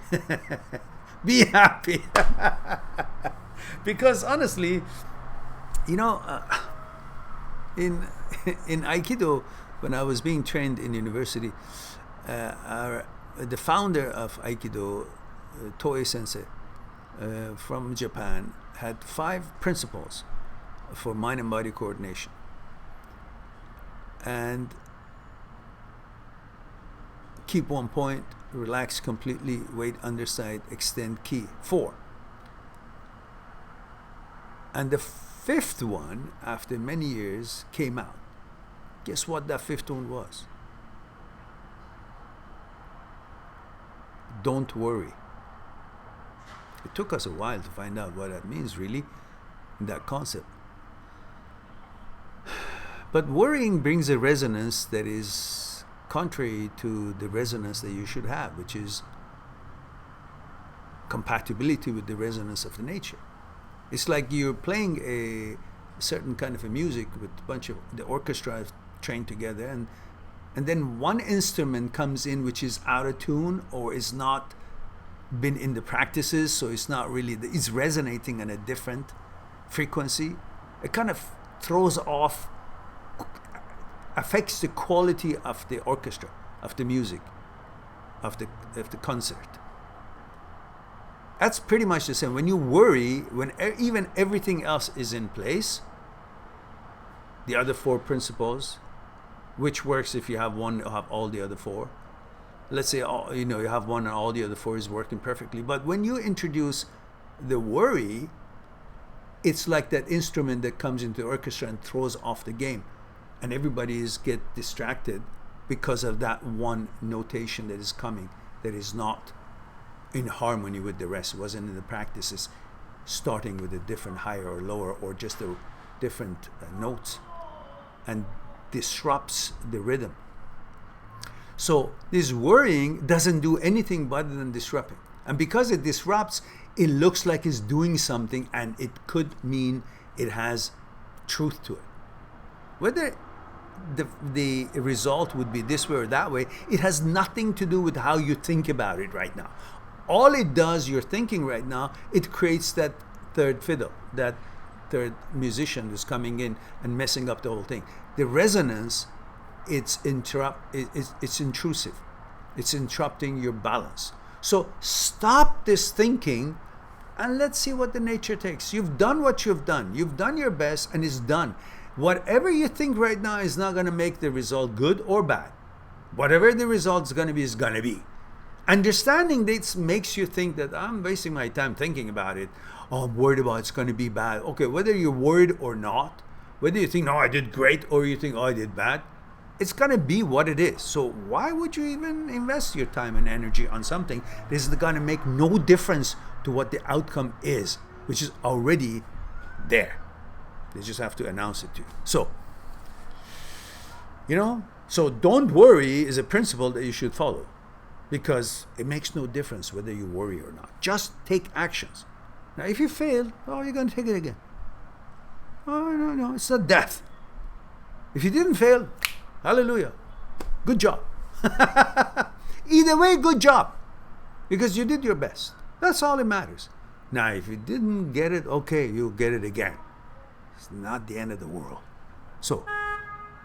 Be happy. Because honestly, in Aikido, when I was being trained in university, the founder of Aikido, Toei Sensei, from Japan, had 5 principles for mind and body coordination. And keep one point, relax completely, weight underside, extend ki. 4. And the 5th one, after many years, came out. Guess what that 5th one was? Don't worry. It took us a while to find out what that means, really, that concept. But worrying brings a resonance that is contrary to the resonance that you should have, which is compatibility with the resonance of the nature. It's like you're playing a certain kind of a music with a bunch of the orchestra trained together, and then one instrument comes in which is out of tune or is not been in the practices, so it's not really, it's resonating on a different frequency. It kind of throws off, affects the quality of the orchestra, of the music, of the concert. That's pretty much the same. When you worry, when even everything else is in place, the other 4 principles, which works if you have one, you have all the other 4. Let's say you have one and all the other 4 is working perfectly. But when you introduce the worry, it's like that instrument that comes into the orchestra and throws off the game, and everybody get distracted because of that one notation that is coming, that is not in harmony with the rest. It wasn't in the practices, starting with a different higher or lower, or just a different notes, and disrupts the rhythm. So this worrying doesn't do anything other than disrupting. And because it disrupts, it looks like it's doing something, and it could mean it has truth to it. Whether the result would be this way or that way, it has nothing to do with how you think about it right now. All it does, you're thinking right now, it creates that third fiddle, that third musician who's coming in and messing up the whole thing. The resonance, it's intrusive. It's interrupting your balance. So stop this thinking and let's see what the nature takes. You've done what you've done. You've done your best and it's done. Whatever you think right now is not going to make the result good or bad. Whatever the result's going to be is going to be. Understanding this makes you think that I'm wasting my time thinking about it. Oh, I'm worried about it's going to be bad. Okay, whether you're worried or not, whether you think, no, I did great, or you think, oh, I did bad, it's going to be what it is. So why would you even invest your time and energy on something that is going to make no difference to what the outcome is, which is already there? They just have to announce it to you. So, so don't worry is a principle that you should follow, because it makes no difference whether you worry or not. Just take actions. Now, if you fail, you're going to take it again. Oh, no, it's not death. If you didn't fail, hallelujah, good job. Either way, good job, because you did your best. That's all that matters. Now, if you didn't get it, okay, you'll get it again. It's not the end of the world. So,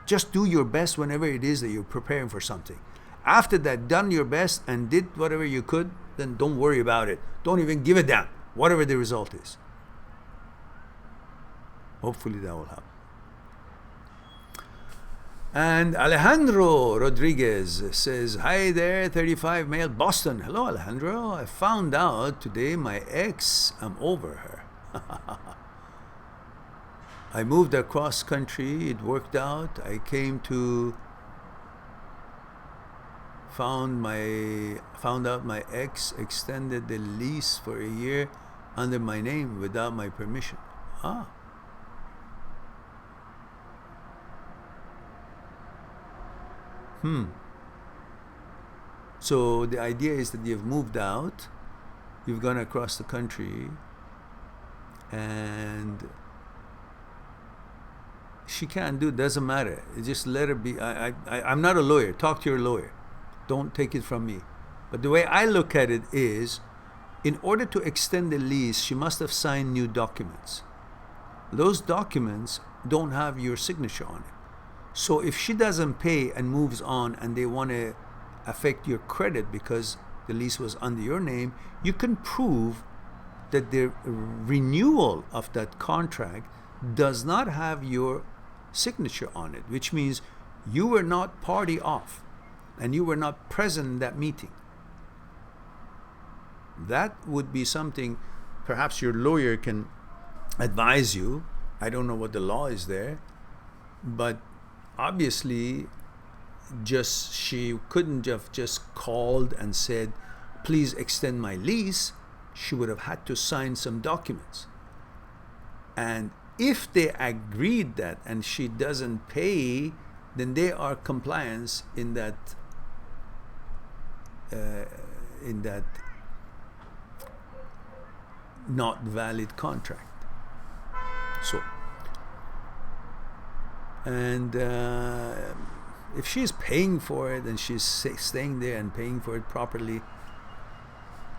just do your best whenever it is that you're preparing for something. After that, done your best and did whatever you could, then don't worry about it. Don't even give a damn, whatever the result is. Hopefully that will help. And Alejandro Rodriguez says, hi there, 35 male, Boston. Hello, Alejandro. I found out today my ex, I'm over her. I moved across country. It worked out. I came to found out my ex extended the lease for a year under my name without my permission. So the idea is that you've moved out, you've gone across the country, and she can't do it. Doesn't matter. Just let her be. I'm not a lawyer. Talk to your lawyer. Don't take it from me. But the way I look at it is, in order to extend the lease, she must have signed new documents. Those documents don't have your signature on it. So if she doesn't pay and moves on and they want to affect your credit because the lease was under your name, you can prove that the renewal of that contract does not have your signature on it, which means you were not party off and you were not present in that meeting. That would be something perhaps your lawyer can advise you. I don't know what the law is there, but obviously she couldn't have just called and said, please extend my lease. She would have had to sign some documents. And if they agreed that and she doesn't pay, then they are compliance in that not valid contract. So, and if she's paying for it and she's staying there and paying for it properly,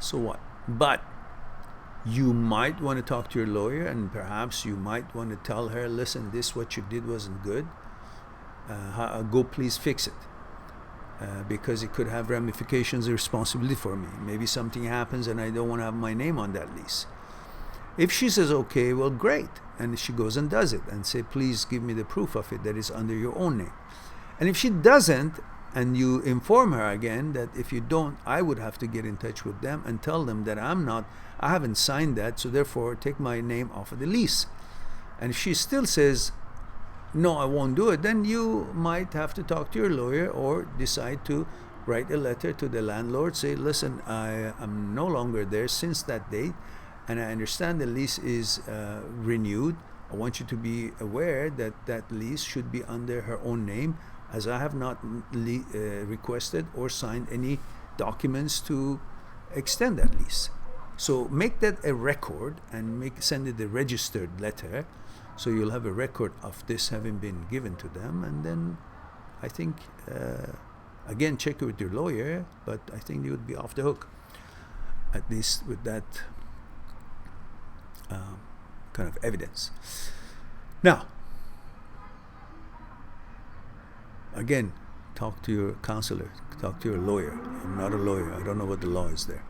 so what? But you might want to talk to your lawyer, and perhaps you might want to tell her, listen, this what you did wasn't good. Go please fix it. Because it could have ramifications and responsibility for me. Maybe something happens and I don't want to have my name on that lease. If she says, okay, well, great. And she goes and does it and say, please give me the proof of it that is under your own name. And if she doesn't, and you inform her again that if you don't, I would have to get in touch with them and tell them that I haven't signed that, so therefore take my name off of the lease. And if she still says, no, I won't do it, then you might have to talk to your lawyer or decide to write a letter to the landlord, say, listen, I am no longer there since that date, and I understand the lease is renewed. I want you to be aware that that lease should be under her own name, as I have not requested or signed any documents to extend that lease. So make that a record and send it a registered letter, so you'll have a record of this having been given to them. And then I think, again, check it with your lawyer, but I think you would be off the hook, at least with that kind of evidence. Now, again, talk to your counselor, talk to your lawyer. I'm not a lawyer. I don't know what the law is there.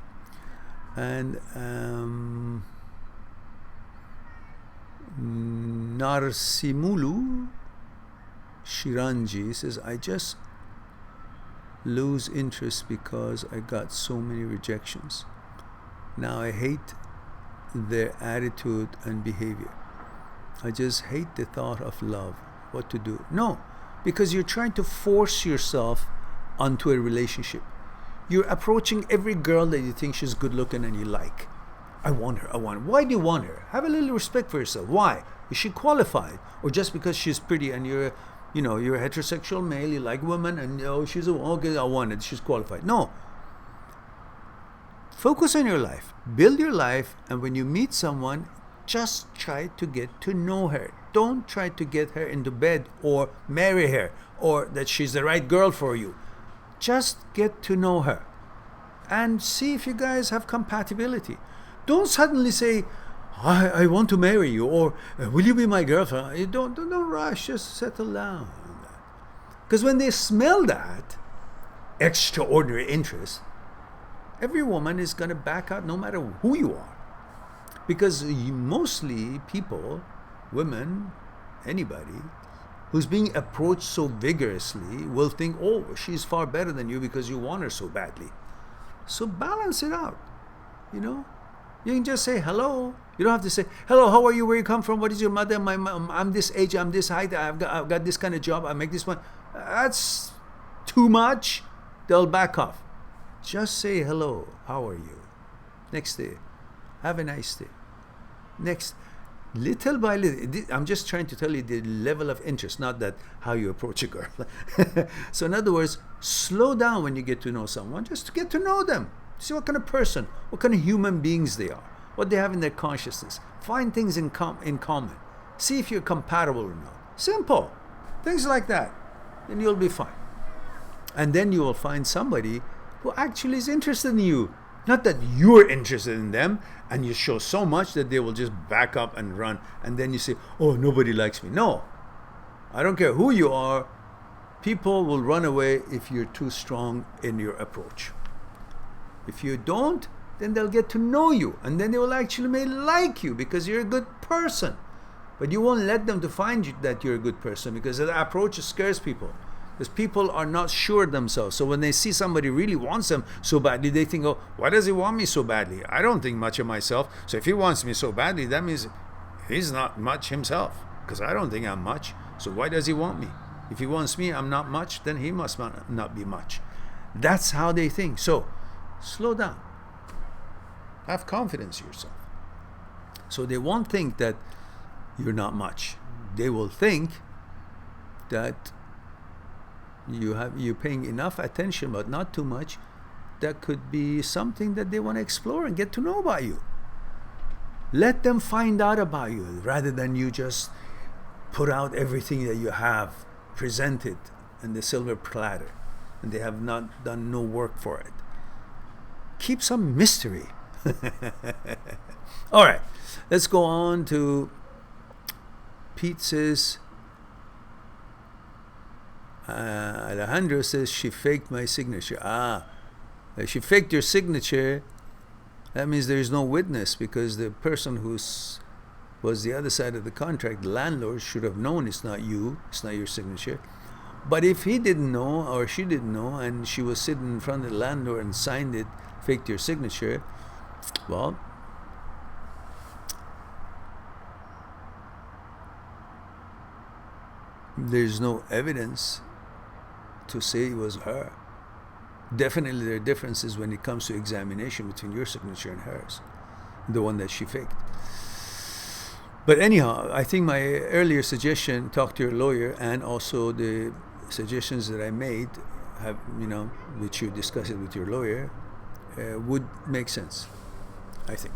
And Narsimulu Shiranji says, I just lose interest because I got so many rejections. Now I hate their attitude and behavior. I just hate the thought of love. What to do? No, because you're trying to force yourself onto a relationship. You're approaching every girl that you think she's good looking and you like. I want her. Why do you want her? Have a little respect for yourself. Why? Is she qualified? Or just because she's pretty and you're a heterosexual male, you like women, and she's okay, I want it, she's qualified. No. Focus on your life. Build your life, and when you meet someone, just try to get to know her. Don't try to get her into bed or marry her or that she's the right girl for you. Just get to know her and see if you guys have compatibility. Don't suddenly say, I want to marry you, or will you be my girlfriend? You don't rush, just settle down. Because when they smell that extraordinary interest, every woman is going to back out no matter who you are. Because mostly people, women, anybody, who's being approached so vigorously will think, oh, she's far better than you because you want her so badly. So balance it out, You can just say hello. You don't have to say, hello, how are you, where you come from, what is your mother, I'm this age, I'm this height, I've got this kind of job, I make this one. That's too much. They'll back off. Just say hello, how are you? Next day, have a nice day. Next, little by little, I'm just trying to tell you the level of interest, not that how you approach a girl. So in other words, slow down when you get to know someone, just to get to know them. See what kind of person, what kind of human beings they are, what they have in their consciousness. Find things in common. See if you're compatible or not. Simple. Things like that. And you'll be fine. And then you will find somebody who actually is interested in you. Not that you're interested in them and you show so much that they will just back up and run. And then you say, oh, nobody likes me. No. I don't care who you are. People will run away if you're too strong in your approach. If you don't, then they'll get to know you, and then they will actually may like you because you're a good person. But you won't let them to find you that you're a good person, because the approach scares people. Because people are not sure themselves. So when they see somebody really wants them so badly, they think, oh, why does he want me so badly? I don't think much of myself. So if he wants me so badly, that means he's not much himself, because I don't think I'm much. So why does he want me? If he wants me, I'm not much, then he must not be much. That's how they think. So slow down. Have confidence in yourself. So they won't think that you're not much. They will think that you're paying enough attention, but not too much. That could be something that they want to explore and get to know about you. Let them find out about you rather than you just put out everything that you have, present it in the silver platter, and they have not done no work for it. Keep some mystery. All right, let's go on to Pete says, Alejandro says she faked my signature. If she faked your signature, that means there is no witness, because the person who was the other side of the contract, the landlord, should have known it's not you, it's not your signature. But if he didn't know or she didn't know, and she was sitting in front of the landlord and signed it, faked your signature, well, there's no evidence to say it was her. Definitely there are differences when it comes to examination between your signature and hers, the one that she faked. But anyhow, I think my earlier suggestion, talk to your lawyer, and also the suggestions that I made, have, which you discuss it with your lawyer, would make sense, I think.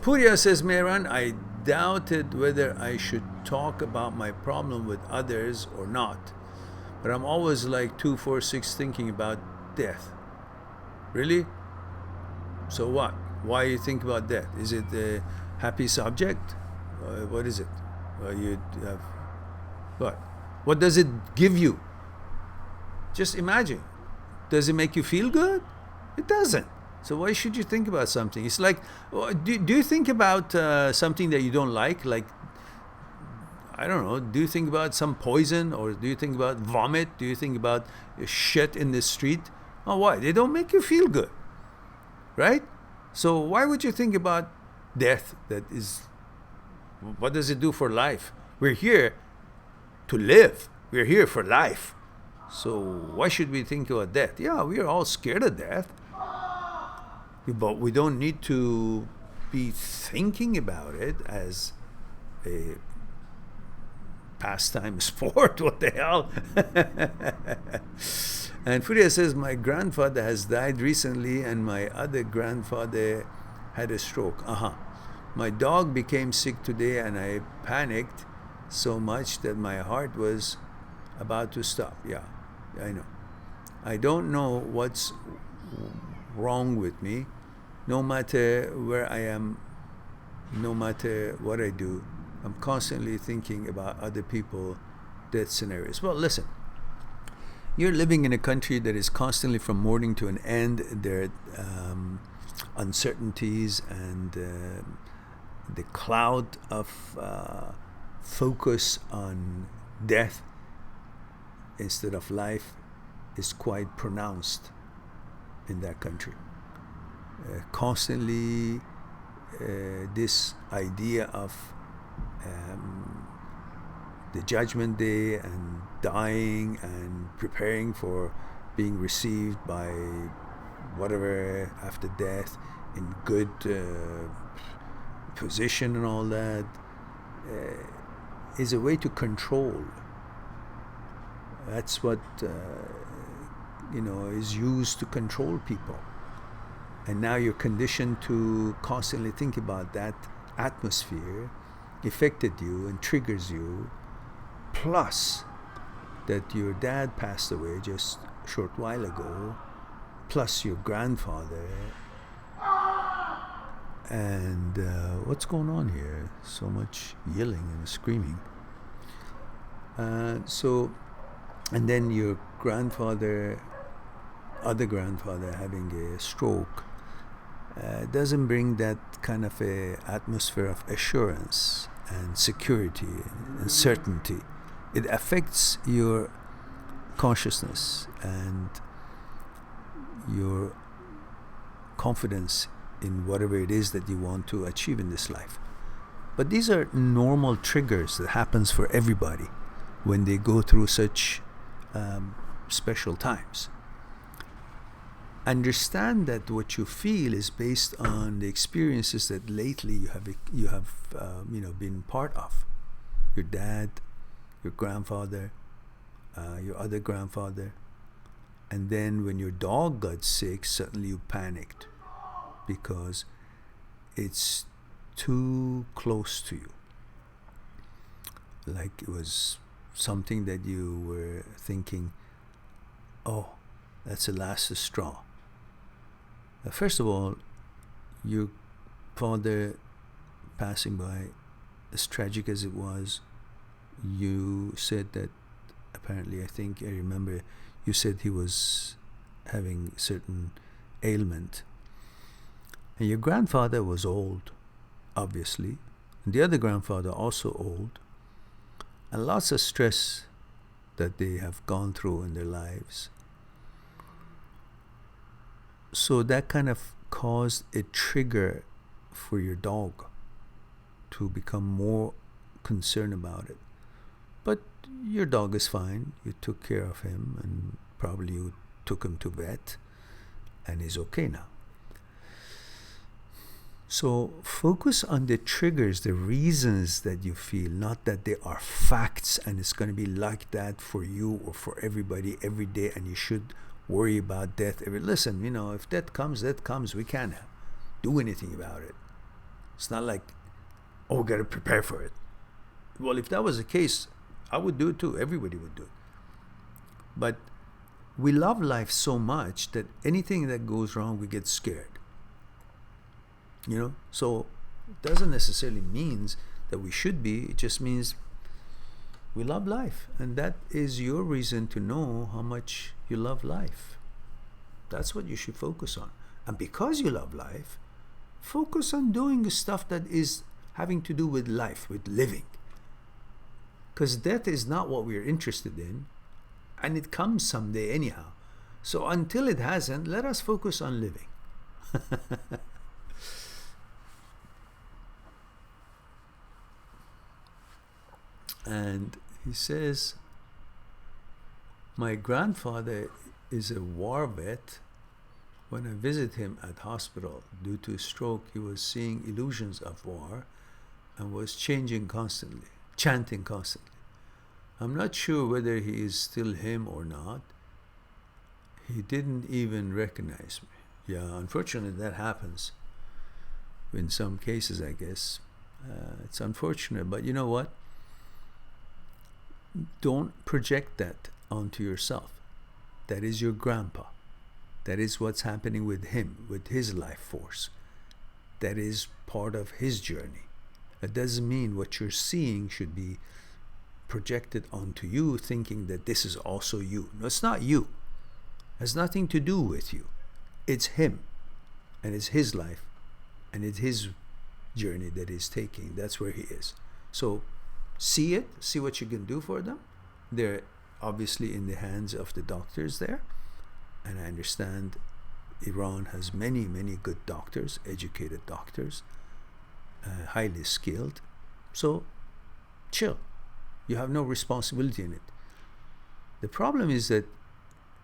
Purya says, Mehran, I doubted whether I should talk about my problem with others or not. But I'm always like 246 thinking about death. Really? So what? Why you think about death? Is it Happy subject? What is it? You have what? What does it give you? Just imagine. Does it make you feel good? It doesn't. So why should you think about something? It's like, do you think about something that you don't like? Like, I don't know, do you think about some poison, or do you think about vomit? Do you think about shit in the street? Oh, why? They don't make you feel good, right? So why would you think about death? What does it do for life? We're here to live. We're here for life. So why should we think about death? Yeah, we are all scared of death, but we don't need to be thinking about it as a pastime sport. What the hell? And Furia says, my grandfather has died recently and my other grandfather had a stroke. My dog became sick today and I panicked so much that my heart was about to stop. Yeah, I know. I don't know what's wrong with me. No matter where I am, no matter what I do, I'm constantly thinking about other people, death scenarios. Well, listen, you're living in a country that is constantly from morning to an end. There are uncertainties, and the cloud of focus on death instead of life is quite pronounced in that country. Constantly this idea of the judgment day and dying and preparing for being received by whatever after death in good position and all that is a way to control. That's what is used to control people. And now you're conditioned to constantly think about that atmosphere affected you and triggers you, plus that your dad passed away just a short while ago, plus your grandfather. And what's going on here? So much yelling and screaming. And then your other grandfather having a stroke doesn't bring that kind of a atmosphere of assurance and security and certainty. It affects your consciousness and your confidence in whatever it is that you want to achieve in this life. But these are normal triggers that happens for everybody when they go through such special times. Understand that what you feel is based on the experiences that lately you have been part of. Your dad, your grandfather, your other grandfather, and then when your dog got sick, suddenly you panicked because it's too close to you. Like it was something that you were thinking, oh, that's the last straw. First of all, your father passing by, as tragic as it was, you said that apparently, I remember you said he was having certain ailment. And your grandfather was old, obviously, and the other grandfather also old, and lots of stress that they have gone through in their lives. So that kind of caused a trigger for your dog to become more concerned about it. But your dog is fine. You took care of him and probably you took him to vet and he's okay now. So focus on the triggers, the reasons that you feel, not that they are facts and it's going to be like that for you or for everybody every day and you should worry about death. Listen, if death comes, we can't do anything about it. It's not like, we got to prepare for it. Well, if that was the case, I would do it too. Everybody would do it. But we love life so much that anything that goes wrong, we get scared. So It doesn't necessarily mean that we should be. It just means we love life, and that is your reason to know how much you love life. That's what you should focus on. And because you love life, focus on doing the stuff that is having to do with life, with living. Because death is not what we're interested in, and it comes someday anyhow. So until it hasn't, let us focus on living. And he says, my grandfather is a war vet. When I visit him at hospital due to a stroke, he was seeing illusions of war and was chanting constantly. I'm not sure whether he is still him or not. He didn't even recognize me. Yeah, unfortunately that happens in some cases, I guess. It's unfortunate, but you know what? Don't project that onto yourself. That is your grandpa. That is what's happening with him, with his life force. That is part of his journey. That doesn't mean what you're seeing should be projected onto you, thinking that this is also you. No, it's not you. It has nothing to do with you. It's him, and it's his life, and it's his journey that he's taking. That's where he is. So see it, see what you can do for them. They're obviously in the hands of the doctors there, and I understand Iran has many, many good doctors, educated doctors, highly skilled. So chill. You have no responsibility in it. The problem is that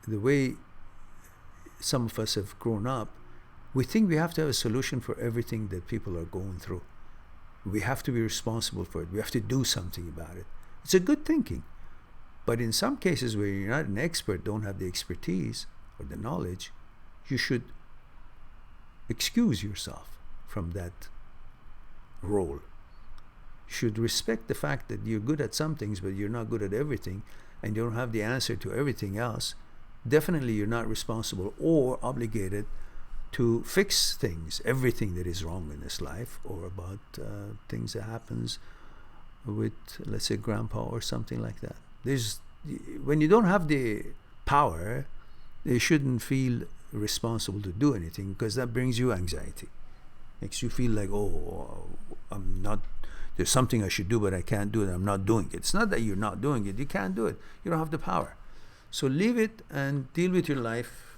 the way some of us have grown up, we think we have to have a solution for everything that people are going through. We have to be responsible for it. We have to do something about it. It's a good thinking. But in some cases where you're not an expert, don't have the expertise or the knowledge, you should excuse yourself from that role. You should respect the fact that you're good at some things, but you're not good at everything, and you don't have the answer to everything else. Definitely you're not responsible or obligated to fix things, everything that is wrong in this life, or about things that happens with, let's say, grandpa or something like that. When you don't have the power, you shouldn't feel responsible to do anything, because that brings you anxiety. Makes you feel like, oh, there's something I should do, but I can't do it. I'm not doing it. It's not that you're not doing it. You can't do it. You don't have the power. So leave it and deal with your life,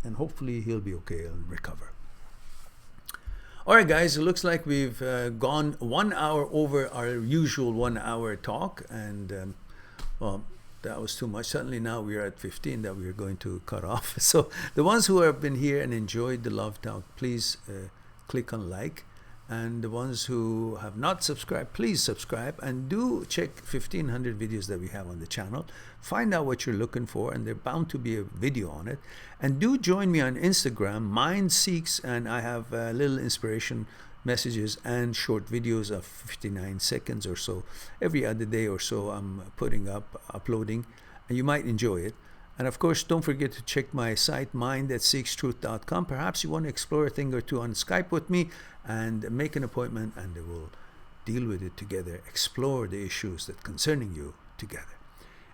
and hopefully he'll be okay and recover. All right, guys, it looks like we've gone 1 hour over our usual 1 hour talk, and well, that was too much. Suddenly now we are at 15 that we are going to cut off. So the ones who have been here and enjoyed the love talk, please click on like. And the ones who have not subscribed, please subscribe, and do check 1500 videos that we have on the channel. Find out what you're looking for, and there's bound to be a video on it. And do join me on Instagram, Mind Seeks, and I have little inspiration messages and short videos of 59 seconds or so. Every other day or so I'm uploading, and you might enjoy it. And of course, don't forget to check my site, mindthatseekstruth.com. Perhaps you want to explore a thing or two on Skype with me, and make an appointment, and we'll deal with it together, explore the issues that concerning you together.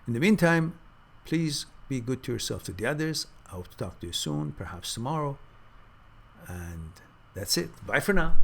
In the meantime, please be good to yourself, to the others. I hope to talk to you soon, perhaps tomorrow. And that's it. Bye for now.